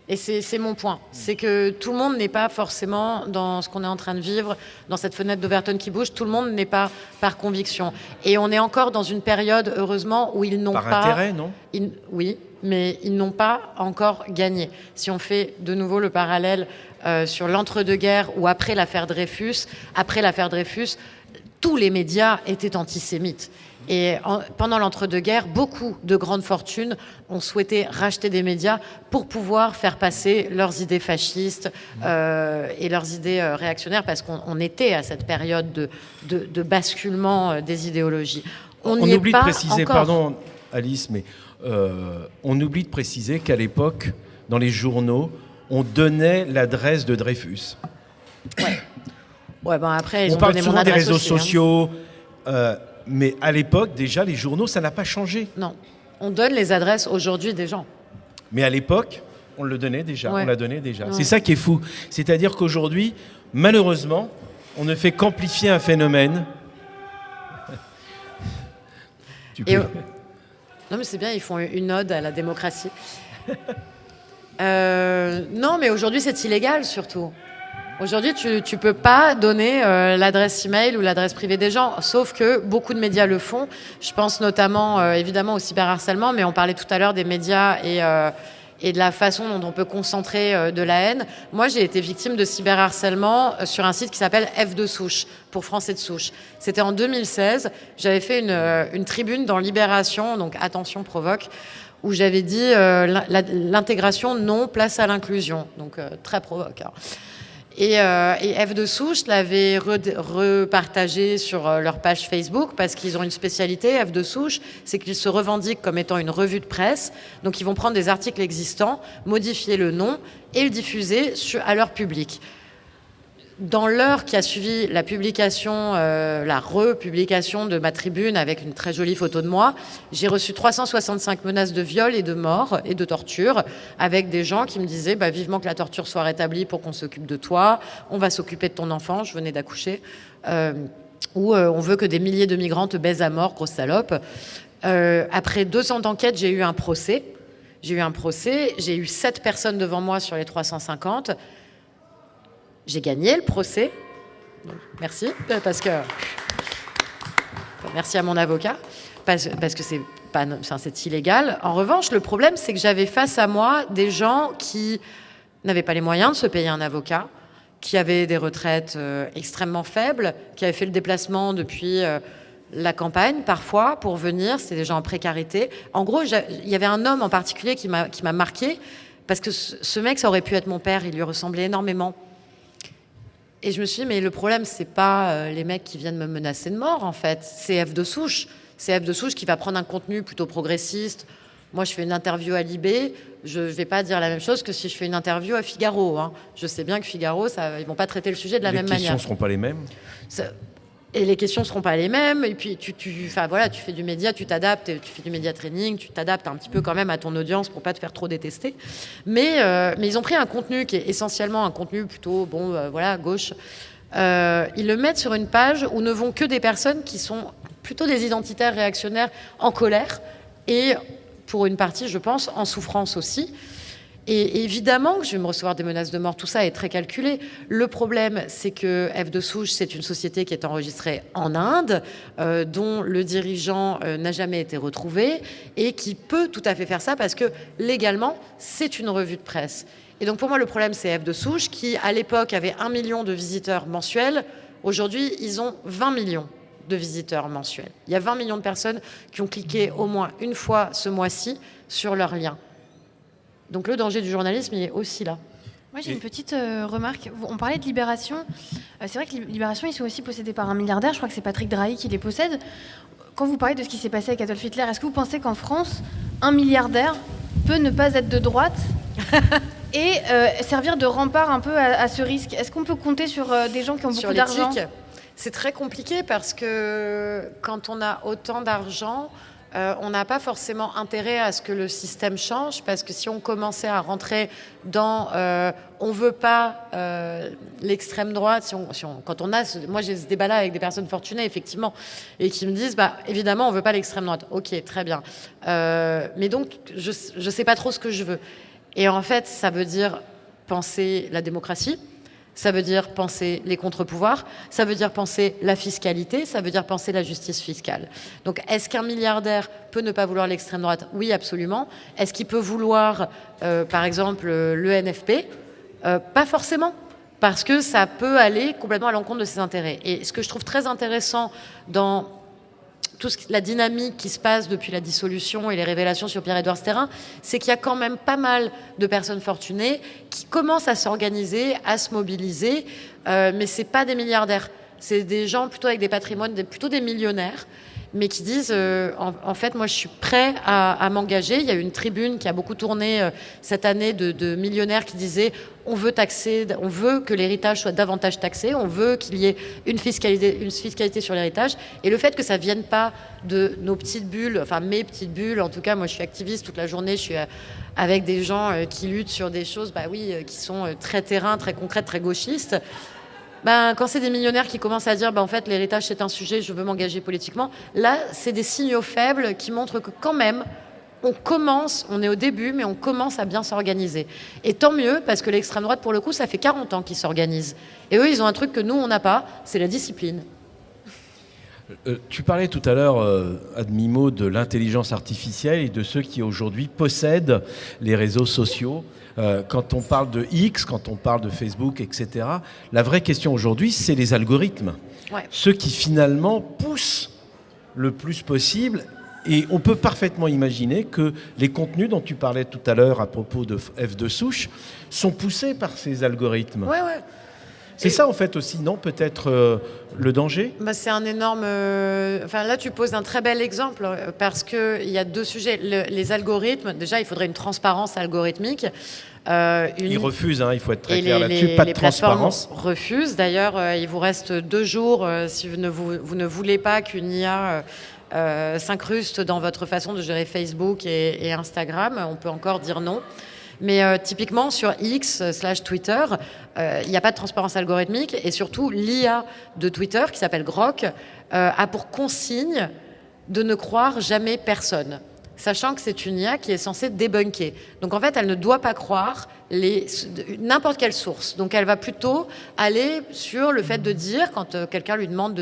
Et c'est mon point. C'est que tout le monde n'est pas forcément dans ce qu'on est en train de vivre, dans cette fenêtre d'Overton qui bouge, tout le monde n'est pas par conviction. Et on est encore dans une période, heureusement, où ils n'ont pas... Par intérêt, non ? Oui, mais ils n'ont pas encore gagné. Si on fait de nouveau le parallèle sur l'entre-deux-guerres ou après l'affaire Dreyfus, tous les médias étaient antisémites. Et pendant l'entre-deux-guerres, beaucoup de grandes fortunes ont souhaité racheter des médias pour pouvoir faire passer leurs idées fascistes et leurs idées réactionnaires, parce qu'on était à cette période de basculement des idéologies. On oublie de préciser, pardon Alice, mais on oublie de préciser qu'à l'époque, dans les journaux, on donnait l'adresse de Dreyfus. Ouais, ben après, ils on ont parle donné souvent mon des adresse réseaux aussi, sociaux, mais à l'époque, déjà, les journaux, ça n'a pas changé. Non, on donne les adresses aujourd'hui des gens. Mais à l'époque, on le donnait déjà, Ouais. on la donnait déjà. Ouais. C'est ça qui est fou. C'est-à-dire qu'aujourd'hui, malheureusement, on ne fait qu'amplifier un phénomène. Non, mais c'est bien, ils font une ode à la démocratie. Non, mais aujourd'hui, c'est illégal, surtout. Aujourd'hui, tu peux pas donner l'adresse email ou l'adresse privée des gens, sauf que beaucoup de médias le font. Je pense notamment, évidemment, au cyberharcèlement, mais on parlait tout à l'heure des médias et de la façon dont on peut concentrer de la haine. Moi, j'ai été victime de cyberharcèlement sur un site qui s'appelle F de souche, pour Français de souche. C'était en 2016. J'avais fait une tribune dans Libération, donc attention provoque, où j'avais dit l'intégration, non, place à l'inclusion. Donc très provoque. Hein. Et F de souche l'avait repartagé sur leur page Facebook parce qu'ils ont une spécialité, F de souche, c'est qu'ils se revendiquent comme étant une revue de presse. Donc ils vont prendre des articles existants, modifier le nom et le diffuser à leur public. Dans l'heure qui a suivi la publication, la republication de ma tribune avec une très jolie photo de moi, j'ai reçu 365 menaces de viol et de mort et de torture, avec des gens qui me disaient vivement que la torture soit rétablie pour qu'on s'occupe de toi, on va s'occuper de ton enfant, je venais d'accoucher, ou on veut que des milliers de migrants te baisent à mort, grosse salope. Après 2 ans d'enquête, j'ai eu un procès. J'ai eu 7 personnes devant moi sur les 350. J'ai gagné le procès. Donc, merci, parce que... Merci à mon avocat, parce que c'est illégal. En revanche, le problème, c'est que j'avais face à moi des gens qui n'avaient pas les moyens de se payer un avocat, qui avaient des retraites extrêmement faibles, qui avaient fait le déplacement depuis la campagne, parfois, pour venir. C'était des gens en précarité. En gros, il y avait un homme en particulier qui m'a marqué, parce que ce mec, ça aurait pu être mon père, il lui ressemblait énormément. Et je me suis dit, mais le problème, c'est pas les mecs qui viennent me menacer de mort, en fait. C'est F de souche. C'est F de souche qui va prendre un contenu plutôt progressiste. Moi, je fais une interview à Libé. Je ne vais pas dire la même chose que si je fais une interview à Figaro. Hein. Je sais bien que Figaro, ils ne vont pas traiter le sujet de la même manière. Les questions ne seront pas les mêmes. Et les questions ne seront pas les mêmes. Et puis, tu fais du média, tu t'adaptes, tu fais du média training, tu t'adaptes un petit peu quand même à ton audience pour ne pas te faire trop détester. Mais ils ont pris un contenu qui est essentiellement un contenu plutôt, gauche. Ils le mettent sur une page où ne vont que des personnes qui sont plutôt des identitaires réactionnaires en colère et, pour une partie, je pense, en souffrance aussi. Et évidemment que je vais me recevoir des menaces de mort, tout ça est très calculé. Le problème, c'est que F de Souche, c'est une société qui est enregistrée en Inde, dont le dirigeant n'a jamais été retrouvé et qui peut tout à fait faire ça parce que légalement, c'est une revue de presse. Et donc pour moi, le problème, c'est F de Souche qui, à l'époque, avait 1 million de visiteurs mensuels. Aujourd'hui, ils ont 20 millions de visiteurs mensuels. Il y a 20 millions de personnes qui ont cliqué au moins une fois ce mois-ci sur leur lien. Donc le danger du journalisme, il est aussi là. Moi, j'ai une petite remarque. On parlait de Libération. C'est vrai que Libération, ils sont aussi possédés par un milliardaire. Je crois que c'est Patrick Drahi qui les possède. Quand vous parlez de ce qui s'est passé avec Adolf Hitler, est-ce que vous pensez qu'en France, un milliardaire peut ne pas être de droite et servir de rempart un peu à ce risque? Est-ce qu'on peut compter sur des gens qui ont beaucoup d'argent? C'est très compliqué parce que quand on a autant d'argent, on n'a pas forcément intérêt à ce que le système change, parce que si on commençait à rentrer dans on veut pas l'extrême droite, moi j'ai ce débat-là avec des personnes fortunées effectivement, et qui me disent évidemment on veut pas l'extrême droite. Ok, très bien, mais donc je sais pas trop ce que je veux. Et en fait, ça veut dire penser la démocratie. Ça veut dire penser les contre-pouvoirs, ça veut dire penser la fiscalité, ça veut dire penser la justice fiscale. Donc, est-ce qu'un milliardaire peut ne pas vouloir l'extrême droite? Oui, absolument. Est-ce qu'il peut vouloir, par exemple, le NFP? Pas forcément, parce que ça peut aller complètement à l'encontre de ses intérêts. Et ce que je trouve très intéressant dans la dynamique qui se passe depuis la dissolution et les révélations sur Pierre-Édouard Stérin, c'est qu'il y a quand même pas mal de personnes fortunées qui commencent à s'organiser, à se mobiliser, mais c'est pas des milliardaires. C'est des gens plutôt avec des patrimoines, plutôt des millionnaires, mais qui disent en fait, moi je suis prêt à m'engager. Il y a eu une tribune qui a beaucoup tourné cette année de millionnaires qui disaient on veut que l'héritage soit davantage taxé, on veut qu'il y ait une fiscalité sur l'héritage. Et le fait que ça ne vienne pas de nos petites bulles, enfin mes petites bulles, en tout cas moi je suis activiste toute la journée, je suis avec des gens qui luttent sur des choses qui sont très terrain, très concrètes, très gauchistes. Quand c'est des millionnaires qui commencent à dire en fait l'héritage c'est un sujet, je veux m'engager politiquement, là c'est des signaux faibles qui montrent que quand même on est au début, mais on commence à bien s'organiser. Et tant mieux, parce que l'extrême droite, pour le coup, ça fait 40 ans qu'ils s'organisent. Et eux, ils ont un truc que nous, on n'a pas, c'est la discipline. Tu parlais tout à l'heure, à demi-mot, de l'intelligence artificielle et de ceux qui aujourd'hui possèdent les réseaux sociaux. Quand on parle de X, quand on parle de Facebook, etc., la vraie question aujourd'hui, c'est les algorithmes. Ouais. Ceux qui finalement poussent le plus possible. Et on peut parfaitement imaginer que les contenus dont tu parlais tout à l'heure à propos de F de Souche sont poussés par ces algorithmes. Ouais. C'est ça, en fait, aussi, non? Peut-être le danger? C'est un énorme... là, tu poses un très bel exemple, parce qu'il y a deux sujets. Les algorithmes, déjà, il faudrait une transparence algorithmique. Ils refusent, il faut être très clair là-dessus, pas de transparence. Les refusent. D'ailleurs, il vous reste 2 jours si vous ne voulez pas qu'une IA... s'incruste dans votre façon de gérer Facebook et Instagram, on peut encore dire non. Mais typiquement sur X/Twitter, il n'y a pas de transparence algorithmique, et surtout l'IA de Twitter, qui s'appelle Grok, a pour consigne de ne croire jamais personne, sachant que c'est une IA qui est censée débunker. Donc en fait, elle ne doit pas croire n'importe quelle source. Donc elle va plutôt aller sur le fait de dire, quand quelqu'un lui demande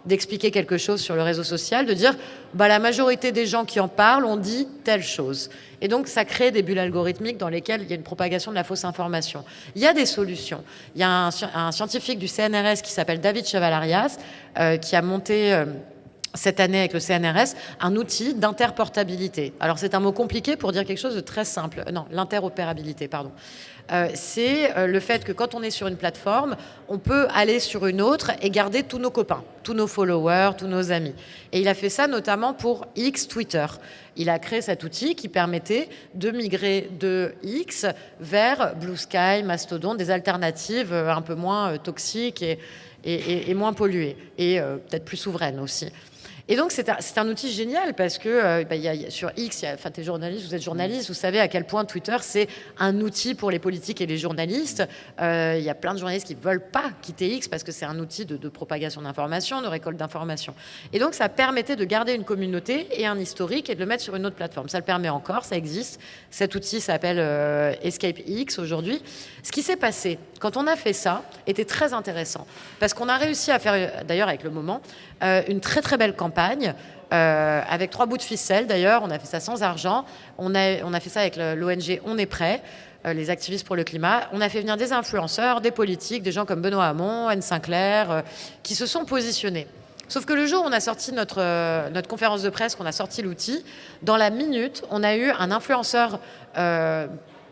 d'expliquer quelque chose sur le réseau social, de dire la majorité des gens qui en parlent ont dit telle chose. Et donc ça crée des bulles algorithmiques dans lesquelles il y a une propagation de la fausse information. Il y a des solutions. Il y a un scientifique du CNRS qui s'appelle David Chavalarias qui a monté cette année avec le CNRS, un outil d'interportabilité. Alors c'est un mot compliqué pour dire quelque chose de très simple. Non, l'interopérabilité, pardon. C'est le fait que quand on est sur une plateforme, on peut aller sur une autre et garder tous nos copains, tous nos followers, tous nos amis. Et il a fait ça notamment pour X Twitter. Il a créé cet outil qui permettait de migrer de X vers Blue Sky, Mastodon, des alternatives un peu moins toxiques et moins polluées, et peut-être plus souveraines aussi. Et donc, c'est un outil génial parce que sur X, t'es journaliste, vous êtes journaliste, vous savez à quel point Twitter, c'est un outil pour les politiques et les journalistes. Il y a plein de journalistes qui ne veulent pas quitter X parce que c'est un outil de propagation d'informations, de récolte d'informations. Et donc, ça permettait de garder une communauté et un historique et de le mettre sur une autre plateforme. Ça le permet encore, ça existe. Cet outil s'appelle Escape X aujourd'hui. Ce qui s'est passé quand on a fait ça était très intéressant parce qu'on a réussi à faire, d'ailleurs avec le Moment, une très très belle campagne avec 3 bouts de ficelle. D'ailleurs, on a fait ça sans argent. On a fait ça avec l'ONG On est prêt, les activistes pour le climat. On a fait venir des influenceurs, des politiques, des gens comme Benoît Hamon, Anne Sinclair, qui se sont positionnés. Sauf que le jour où on a sorti notre conférence de presse, qu'on a sorti l'outil, dans la minute, on a eu un influenceur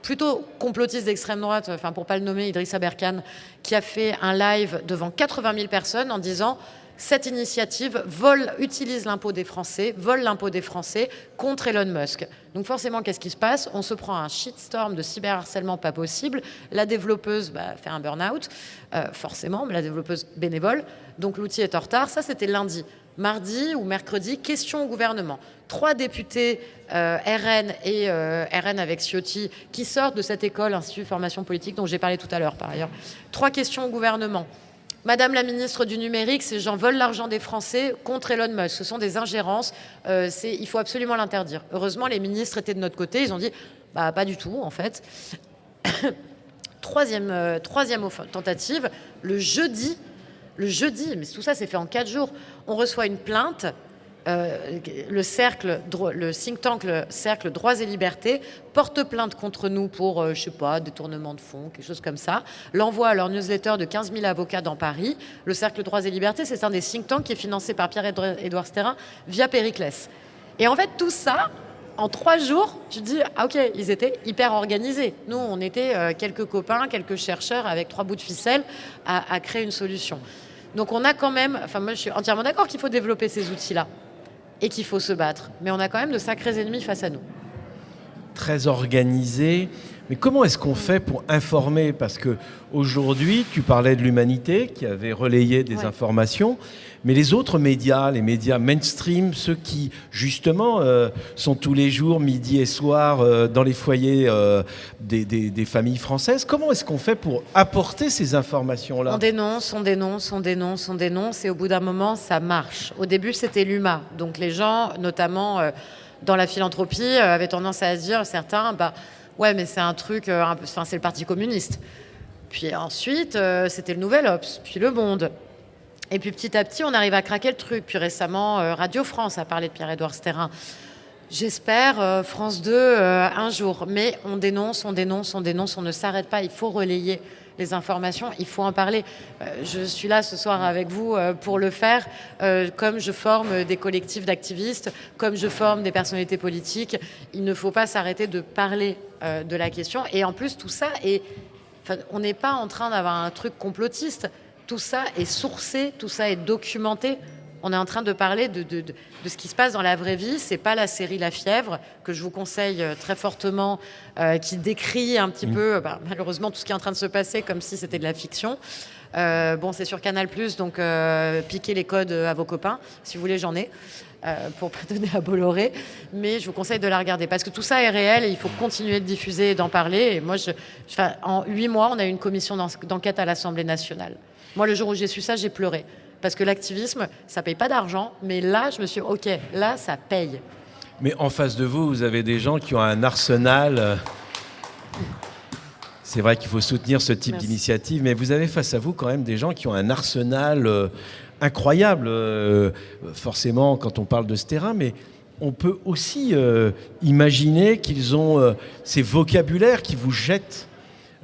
plutôt complotiste d'extrême droite, enfin pour pas le nommer, Idriss Aberkan, qui a fait un live devant 80 000 personnes en disant « Cette initiative utilise l'impôt des Français, vole l'impôt des Français contre Elon Musk ». Donc forcément, qu'est-ce qui se passe? On se prend un shitstorm de cyberharcèlement pas possible. La développeuse fait un burn-out, forcément, mais la développeuse bénévole. Donc l'outil est en retard. Ça, c'était lundi. Mardi ou mercredi, question au gouvernement. 3 députés RN et RN avec Ciotti qui sortent de cette école, Institut de formation politique, dont j'ai parlé tout à l'heure par ailleurs. 3 questions au gouvernement. Madame la ministre du numérique, ces gens volent l'argent des Français contre Elon Musk. Ce sont des ingérences. Il faut absolument l'interdire. Heureusement, les ministres étaient de notre côté. Ils ont dit pas du tout, en fait. Troisième tentative, le jeudi, mais tout ça, c'est fait en 4 jours. On reçoit une plainte. Le think tank, le Cercle Droits et Libertés, porte plainte contre nous pour, détournement de fonds, quelque chose comme ça. L'envoie à leur newsletter de 15 000 avocats dans Paris. Le Cercle Droits et Libertés, c'est un des think tanks qui est financé par Pierre-Édouard Sterrin via Périclès. Et en fait, tout ça, en 3 jours, tu te dis, ok, ils étaient hyper organisés. Nous, on était quelques copains, quelques chercheurs avec 3 bouts de ficelle à créer une solution. Donc on a quand même, moi je suis entièrement d'accord qu'il faut développer ces outils-là et qu'il faut se battre. Mais on a quand même de sacrés ennemis face à nous. Très organisé. Mais comment est-ce qu'on fait pour informer? Parce qu'aujourd'hui, tu parlais de l'Humanité qui avait relayé des informations, mais les autres médias, les médias mainstream, ceux qui, justement, sont tous les jours, midi et soir, dans les foyers des familles françaises, comment est-ce qu'on fait pour apporter ces informations-là? On dénonce, et au bout d'un moment, ça marche. Au début, c'était l'UMA. Donc les gens, notamment dans la philanthropie, avaient tendance à se dire, certains, ouais, mais c'est un truc, c'est le Parti communiste. Puis ensuite, c'était le Nouvel Obs, puis Le Monde. Et puis petit à petit, on arrive à craquer le truc. Puis récemment, Radio France a parlé de Pierre-Édouard Sterrin. J'espère France 2 un jour. Mais on dénonce, on ne s'arrête pas. Il faut relayer les informations, il faut en parler. Je suis là ce soir avec vous pour le faire, comme je forme des collectifs d'activistes, comme je forme des personnalités politiques. Il ne faut pas s'arrêter de parler de la question. Et en plus, tout ça on n'est pas en train d'avoir un truc complotiste. Tout ça est sourcé, tout ça est documenté. On est en train de parler de ce qui se passe dans la vraie vie. C'est pas la série La Fièvre, que je vous conseille très fortement, qui décrit un petit peu, malheureusement, tout ce qui est en train de se passer comme si c'était de la fiction. C'est sur Canal+, donc piquez les codes à vos copains. Si vous voulez, j'en ai, pour pas donner à Bolloré. Mais je vous conseille de la regarder, parce que tout ça est réel et il faut continuer de diffuser et d'en parler. Et moi, en 8 mois, on a eu une commission d'enquête à l'Assemblée nationale. Moi, le jour où j'ai su ça, j'ai pleuré. Parce que l'activisme, ça paye pas d'argent, mais là, je me suis dit, ok, là, ça paye. Mais en face de vous, vous avez des gens qui ont un arsenal. C'est vrai qu'il faut soutenir ce type d'initiative, mais vous avez face à vous quand même des gens qui ont un arsenal incroyable. Forcément, quand on parle de ce terrain, mais on peut aussi imaginer qu'ils ont ces vocabulaires qui vous jettent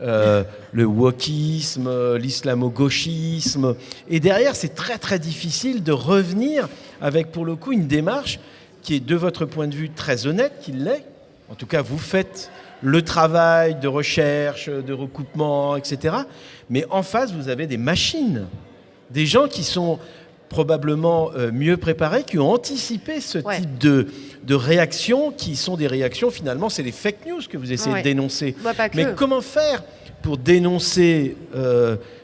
le wokisme, l'islamo-gauchisme. Et derrière, c'est très très difficile de revenir avec, pour le coup, une démarche qui est, de votre point de vue, très honnête, qu'il l'est. En tout cas, vous faites le travail de recherche, de recoupement, etc. Mais en face, vous avez des machines, des gens qui sont probablement mieux préparés, qui ont anticipé ce type de réactions, qui sont des réactions, finalement, c'est les fake news que vous essayez de dénoncer. Mais comment faire pour dénoncer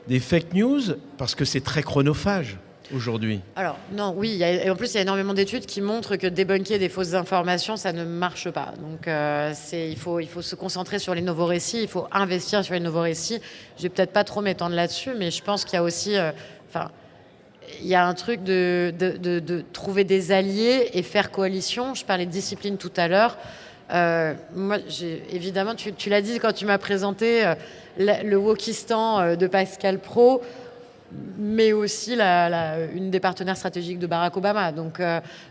des fake news, parce que c'est très chronophage aujourd'hui? Alors, non, oui, et en plus, il y a énormément d'études qui montrent que débunker des fausses informations, ça ne marche pas. Donc, il faut se concentrer sur les nouveaux récits, il faut investir sur les nouveaux récits. Je vais peut-être pas trop m'étendre là-dessus, mais je pense qu'il y a aussi... il y a un truc de trouver des alliés et faire coalition. Je parlais de discipline tout à l'heure. Moi, évidemment, tu l'as dit quand tu m'as présenté le Wokistan de Pascal Praud, mais aussi une des partenaires stratégiques de Barack Obama. Donc,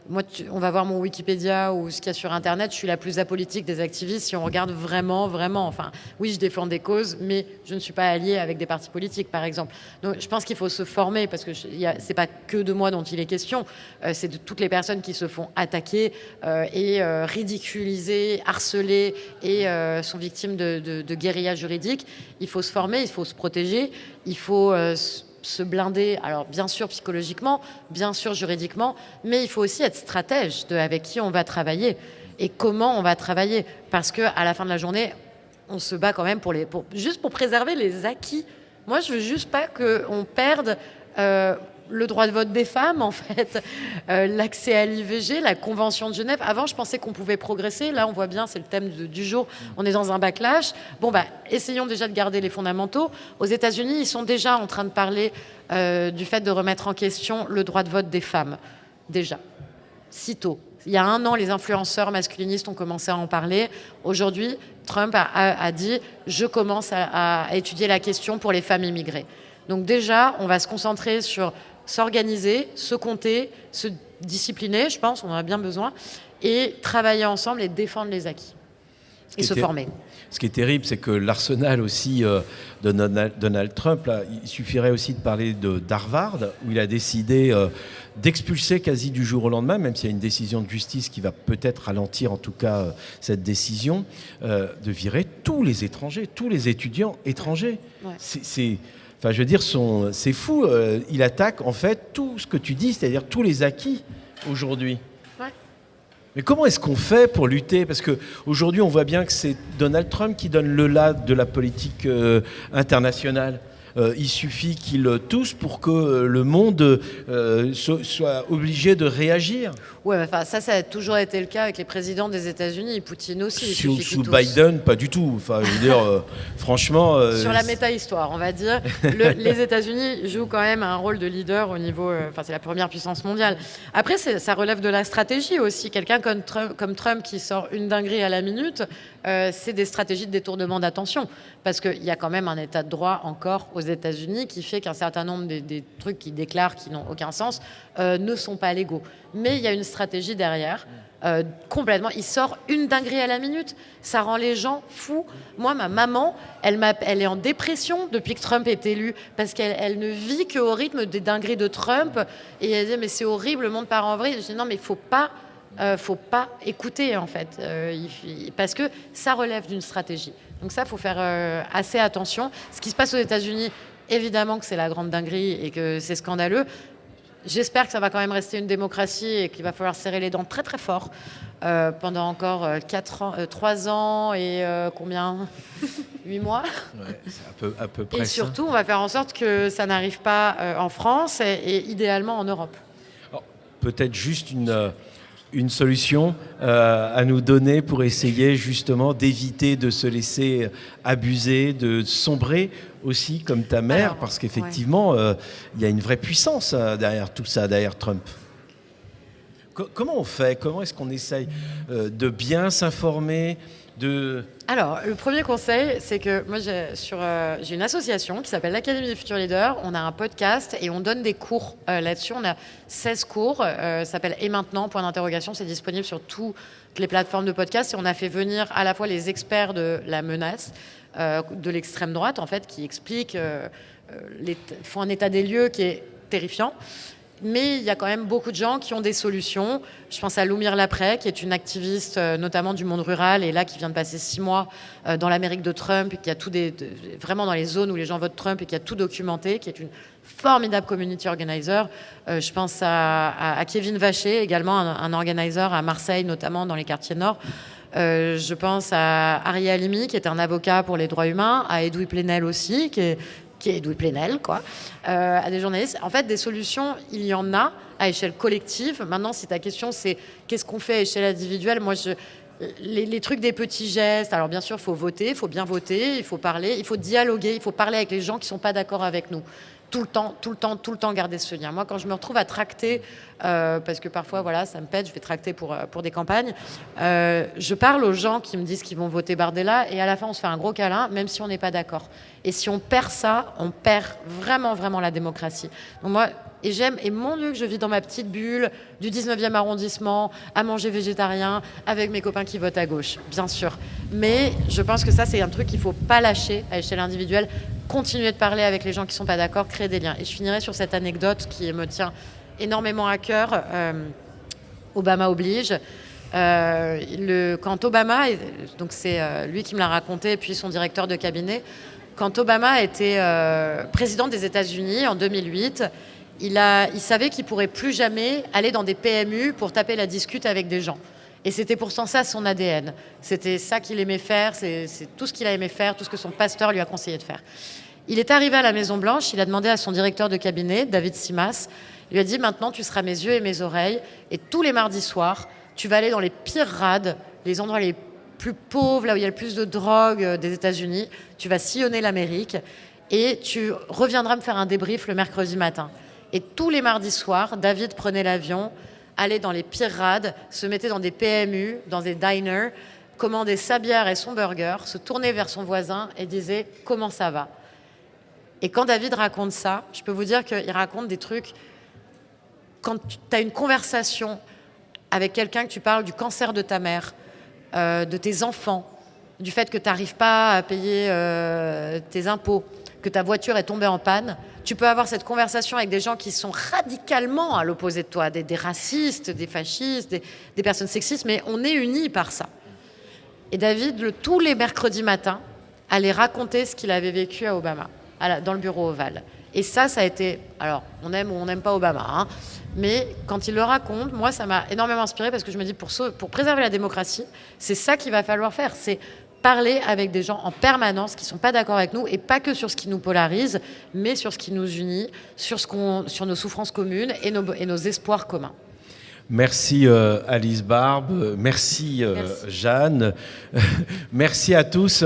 moi, on va voir mon Wikipédia ou ce qu'il y a sur Internet. Je suis la plus apolitique des activistes si on regarde vraiment. Enfin, oui, je défends des causes, mais je ne suis pas alliée avec des partis politiques, par exemple. Donc, je pense qu'il faut se former, parce que c'est pas que de moi dont il est question. C'est de toutes les personnes qui se font attaquer et ridiculiser, harceler et sont victimes de guérilla juridique. Il faut se former, il faut se protéger, il faut... se blinder, alors bien sûr psychologiquement, bien sûr juridiquement, mais il faut aussi être stratège avec qui on va travailler et comment on va travailler, parce que à la fin de la journée, on se bat quand même juste pour préserver les acquis. Moi, je veux juste pas qu'on perde le droit de vote des femmes, en fait, l'accès à l'IVG, la Convention de Genève. Avant, je pensais qu'on pouvait progresser. Là, on voit bien, c'est le thème du jour. On est dans un backlash. Bon, essayons déjà de garder les fondamentaux. Aux États-Unis, ils sont déjà en train de parler du fait de remettre en question le droit de vote des femmes. Déjà. Sitôt. Il y a 1 an, les influenceurs masculinistes ont commencé à en parler. Aujourd'hui, Trump a dit « Je commence à étudier la question pour les femmes immigrées ». Donc déjà, on va se concentrer sur s'organiser, se compter, se discipliner, je pense, on en a bien besoin, et travailler ensemble et défendre les acquis. Et se former. Ce qui est terrible, c'est que l'arsenal aussi de Donald Trump, là, il suffirait aussi de parler d'Harvard, où il a décidé d'expulser quasi du jour au lendemain, même s'il y a une décision de justice qui va peut-être ralentir en tout cas cette décision, de virer tous les étrangers, tous les étudiants étrangers. Ouais. Enfin, je veux dire, c'est fou. Il attaque, en fait, tout ce que tu dis, c'est-à-dire tous les acquis aujourd'hui. Ouais. Mais comment est-ce qu'on fait pour lutter? Parce qu'aujourd'hui, on voit bien que c'est Donald Trump qui donne le là de la politique internationale. Il suffit qu'il tousse pour que le monde soit obligé de réagir. Oui, enfin, ça a toujours été le cas avec les présidents des États-Unis, Poutine aussi. Sous Biden, pas du tout. Enfin, je veux dire, franchement... Sur la méta-histoire, on va dire, les États-Unis jouent quand même un rôle de leader au niveau... Enfin, c'est la première puissance mondiale. Après, ça relève de la stratégie aussi. Quelqu'un comme Trump qui sort une dinguerie à la minute, c'est des stratégies de détournement d'attention. Parce qu'il y a quand même un état de droit encore aux États-Unis qui fait qu'un certain nombre des trucs qu'ils déclarent qui n'ont aucun sens ne sont pas légaux. Mais il y a une stratégie derrière, complètement. Il sort une dinguerie à la minute. Ça rend les gens fous. Moi, ma maman, elle est en dépression depuis que Trump est élu parce qu'elle ne vit qu'au rythme des dingueries de Trump. Et elle dit, mais c'est horrible, le monde part en vrille. Je dis, non, mais il faut pas écouter, en fait, parce que ça relève d'une stratégie. Donc ça, il faut faire assez attention. Ce qui se passe aux États-Unis, évidemment que c'est la grande dinguerie et que c'est scandaleux. J'espère que ça va quand même rester une démocratie et qu'il va falloir serrer les dents très très fort pendant encore 3 ans et combien 8 mois. Ouais, c'est à peu près. Et surtout, on va faire en sorte que ça n'arrive pas en France et idéalement en Europe. Alors, peut-être juste une solution à nous donner pour essayer justement d'éviter de se laisser abuser, de sombrer aussi comme ta mère, parce qu'effectivement, il y a une vraie puissance derrière tout ça, derrière Trump. Comment on fait? Comment est-ce qu'on essaye de bien s'informer, Alors, le premier conseil, c'est que moi, j'ai une association qui s'appelle l'Académie des Futurs Leaders. On a un podcast et on donne des cours là-dessus. On a 16 cours. Ça s'appelle « Et maintenant ?» point d'interrogation. C'est disponible sur toutes les plateformes de podcast. Et on a fait venir à la fois les experts de la menace, de l'extrême droite, en fait, qui expliquent, font un état des lieux qui est terrifiant. Mais il y a quand même beaucoup de gens qui ont des solutions. Je pense à Loumire Laprey, qui est une activiste notamment du monde rural, et là qui vient de passer 6 mois dans l'Amérique de Trump, et qui a vraiment dans les zones où les gens votent Trump, et qui a tout documenté, qui est une formidable community organizer. Je pense à Kevin Vacher, également un organizer à Marseille, notamment dans les quartiers nord. Je pense à Ariel Halimi, qui est un avocat pour les droits humains, à Edoui Plenel aussi, qui est Edoui Plenel, quoi, à des journalistes. En fait, des solutions, il y en a à échelle collective. Maintenant, si ta question, c'est qu'est-ce qu'on fait à échelle individuelle, moi, les trucs des petits gestes. Alors, bien sûr, il faut voter, il faut bien voter, il faut parler, il faut dialoguer, il faut parler avec les gens qui ne sont pas d'accord avec nous. Tout le temps garder ce lien. Moi, quand je me retrouve à tracter, parce que parfois, voilà, ça me pète, je vais tracter pour des campagnes, je parle aux gens qui me disent qu'ils vont voter Bardella, et à la fin, on se fait un gros câlin, même si on n'est pas d'accord. Et si on perd ça, on perd vraiment, vraiment la démocratie. Donc moi, et mon Dieu que je vis dans ma petite bulle du 19e arrondissement, à manger végétarien, avec mes copains qui votent à gauche, bien sûr. Mais je pense que ça, c'est un truc qu'il ne faut pas lâcher à échelle individuelle. Continuer de parler avec les gens qui ne sont pas d'accord, créer des liens. Et je finirai sur cette anecdote qui me tient énormément à cœur. Obama oblige. Quand Obama, donc c'est lui qui me l'a raconté, et puis son directeur de cabinet, quand Obama était président des États-Unis en 2008, il savait qu'il ne pourrait plus jamais aller dans des PMU pour taper la discute avec des gens. Et c'était pourtant ça son ADN. C'était ça qu'il aimait faire, c'est tout ce qu'il a aimé faire, tout ce que son pasteur lui a conseillé de faire. Il est arrivé à la Maison-Blanche, il a demandé à son directeur de cabinet, David Simas, il lui a dit « Maintenant, tu seras mes yeux et mes oreilles, et tous les mardis soirs, tu vas aller dans les pires rades, les endroits les plus pauvres, là où il y a le plus de drogue des États-Unis, tu vas sillonner l'Amérique, et tu reviendras me faire un débrief le mercredi matin. » Et tous les mardis soirs, David prenait l'avion, allait dans les pires rades, se mettait dans des PMU, dans des diners, commandait sa bière et son burger, se tournait vers son voisin et disait « Comment ça va ?» Et quand David raconte ça, je peux vous dire qu'il raconte des trucs... Quand tu as une conversation avec quelqu'un, que tu parles du cancer de ta mère, de tes enfants, du fait que tu n'arrives pas à payer tes impôts, que ta voiture est tombée en panne, tu peux avoir cette conversation avec des gens qui sont radicalement à l'opposé de toi, des racistes, des fascistes, des personnes sexistes, mais on est unis par ça. Et David, tous les mercredis matins, allait raconter ce qu'il avait vécu à Obama, dans le bureau ovale. Et ça a été... Alors, on aime ou on n'aime pas Obama, hein, mais quand il le raconte, moi, ça m'a énormément inspirée parce que je me dis, pour préserver la démocratie, c'est ça qu'il va falloir faire. C'est parler avec des gens en permanence qui ne sont pas d'accord avec nous, et pas que sur ce qui nous polarise, mais sur ce qui nous unit, sur nos souffrances communes et nos espoirs communs. Merci Alice Barbe, merci. Jeanne, merci à tous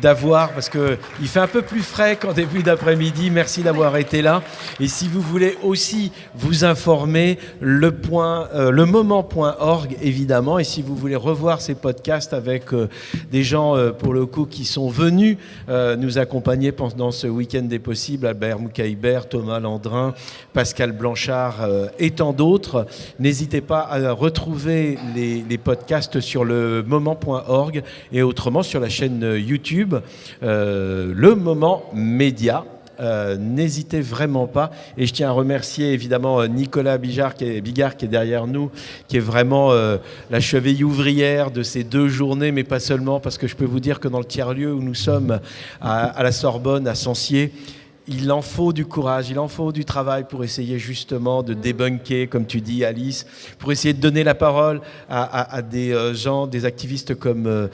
d'avoir, parce qu'il fait un peu plus frais qu'en début d'après-midi, merci d'avoir été là. Et si vous voulez aussi vous informer, le moment.org évidemment, et si vous voulez revoir ces podcasts avec des gens pour le coup qui sont venus nous accompagner pendant ce week-end des possibles, Albert Moukaïber, Thomas Landrin, Pascal Blanchard et tant d'autres, n'hésitez pas à retrouver les podcasts sur le moment.org et autrement sur la chaîne YouTube Le Moment Média. N'hésitez vraiment pas, et je tiens à remercier évidemment Nicolas Bigard qui est derrière nous, qui est vraiment la cheville ouvrière de ces 2 journées, mais pas seulement, parce que je peux vous dire que dans le tiers-lieu où nous sommes à la Sorbonne, à Sancier, il en faut du courage, il en faut du travail pour essayer justement de débunker, comme tu dis Alice, pour essayer de donner la parole à des gens, des activistes comme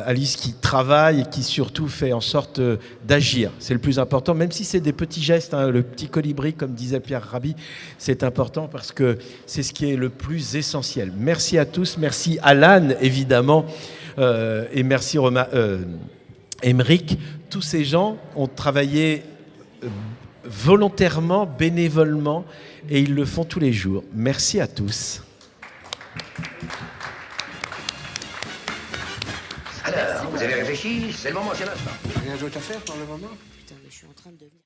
Alice, qui travaille et qui surtout fait en sorte d'agir. C'est le plus important, même si c'est des petits gestes, hein, le petit colibri, comme disait Pierre Rabhi, c'est important parce que c'est ce qui est le plus essentiel. Merci à tous, merci Alan évidemment, et merci Émeric. Tous ces gens ont travaillé volontairement, bénévolement, et ils le font tous les jours. Merci à tous. Vous avez réfléchi, c'est le moment, c'est l'instant. Rien d'autre à faire pour le moment? Putain, mais je suis en train de devenir...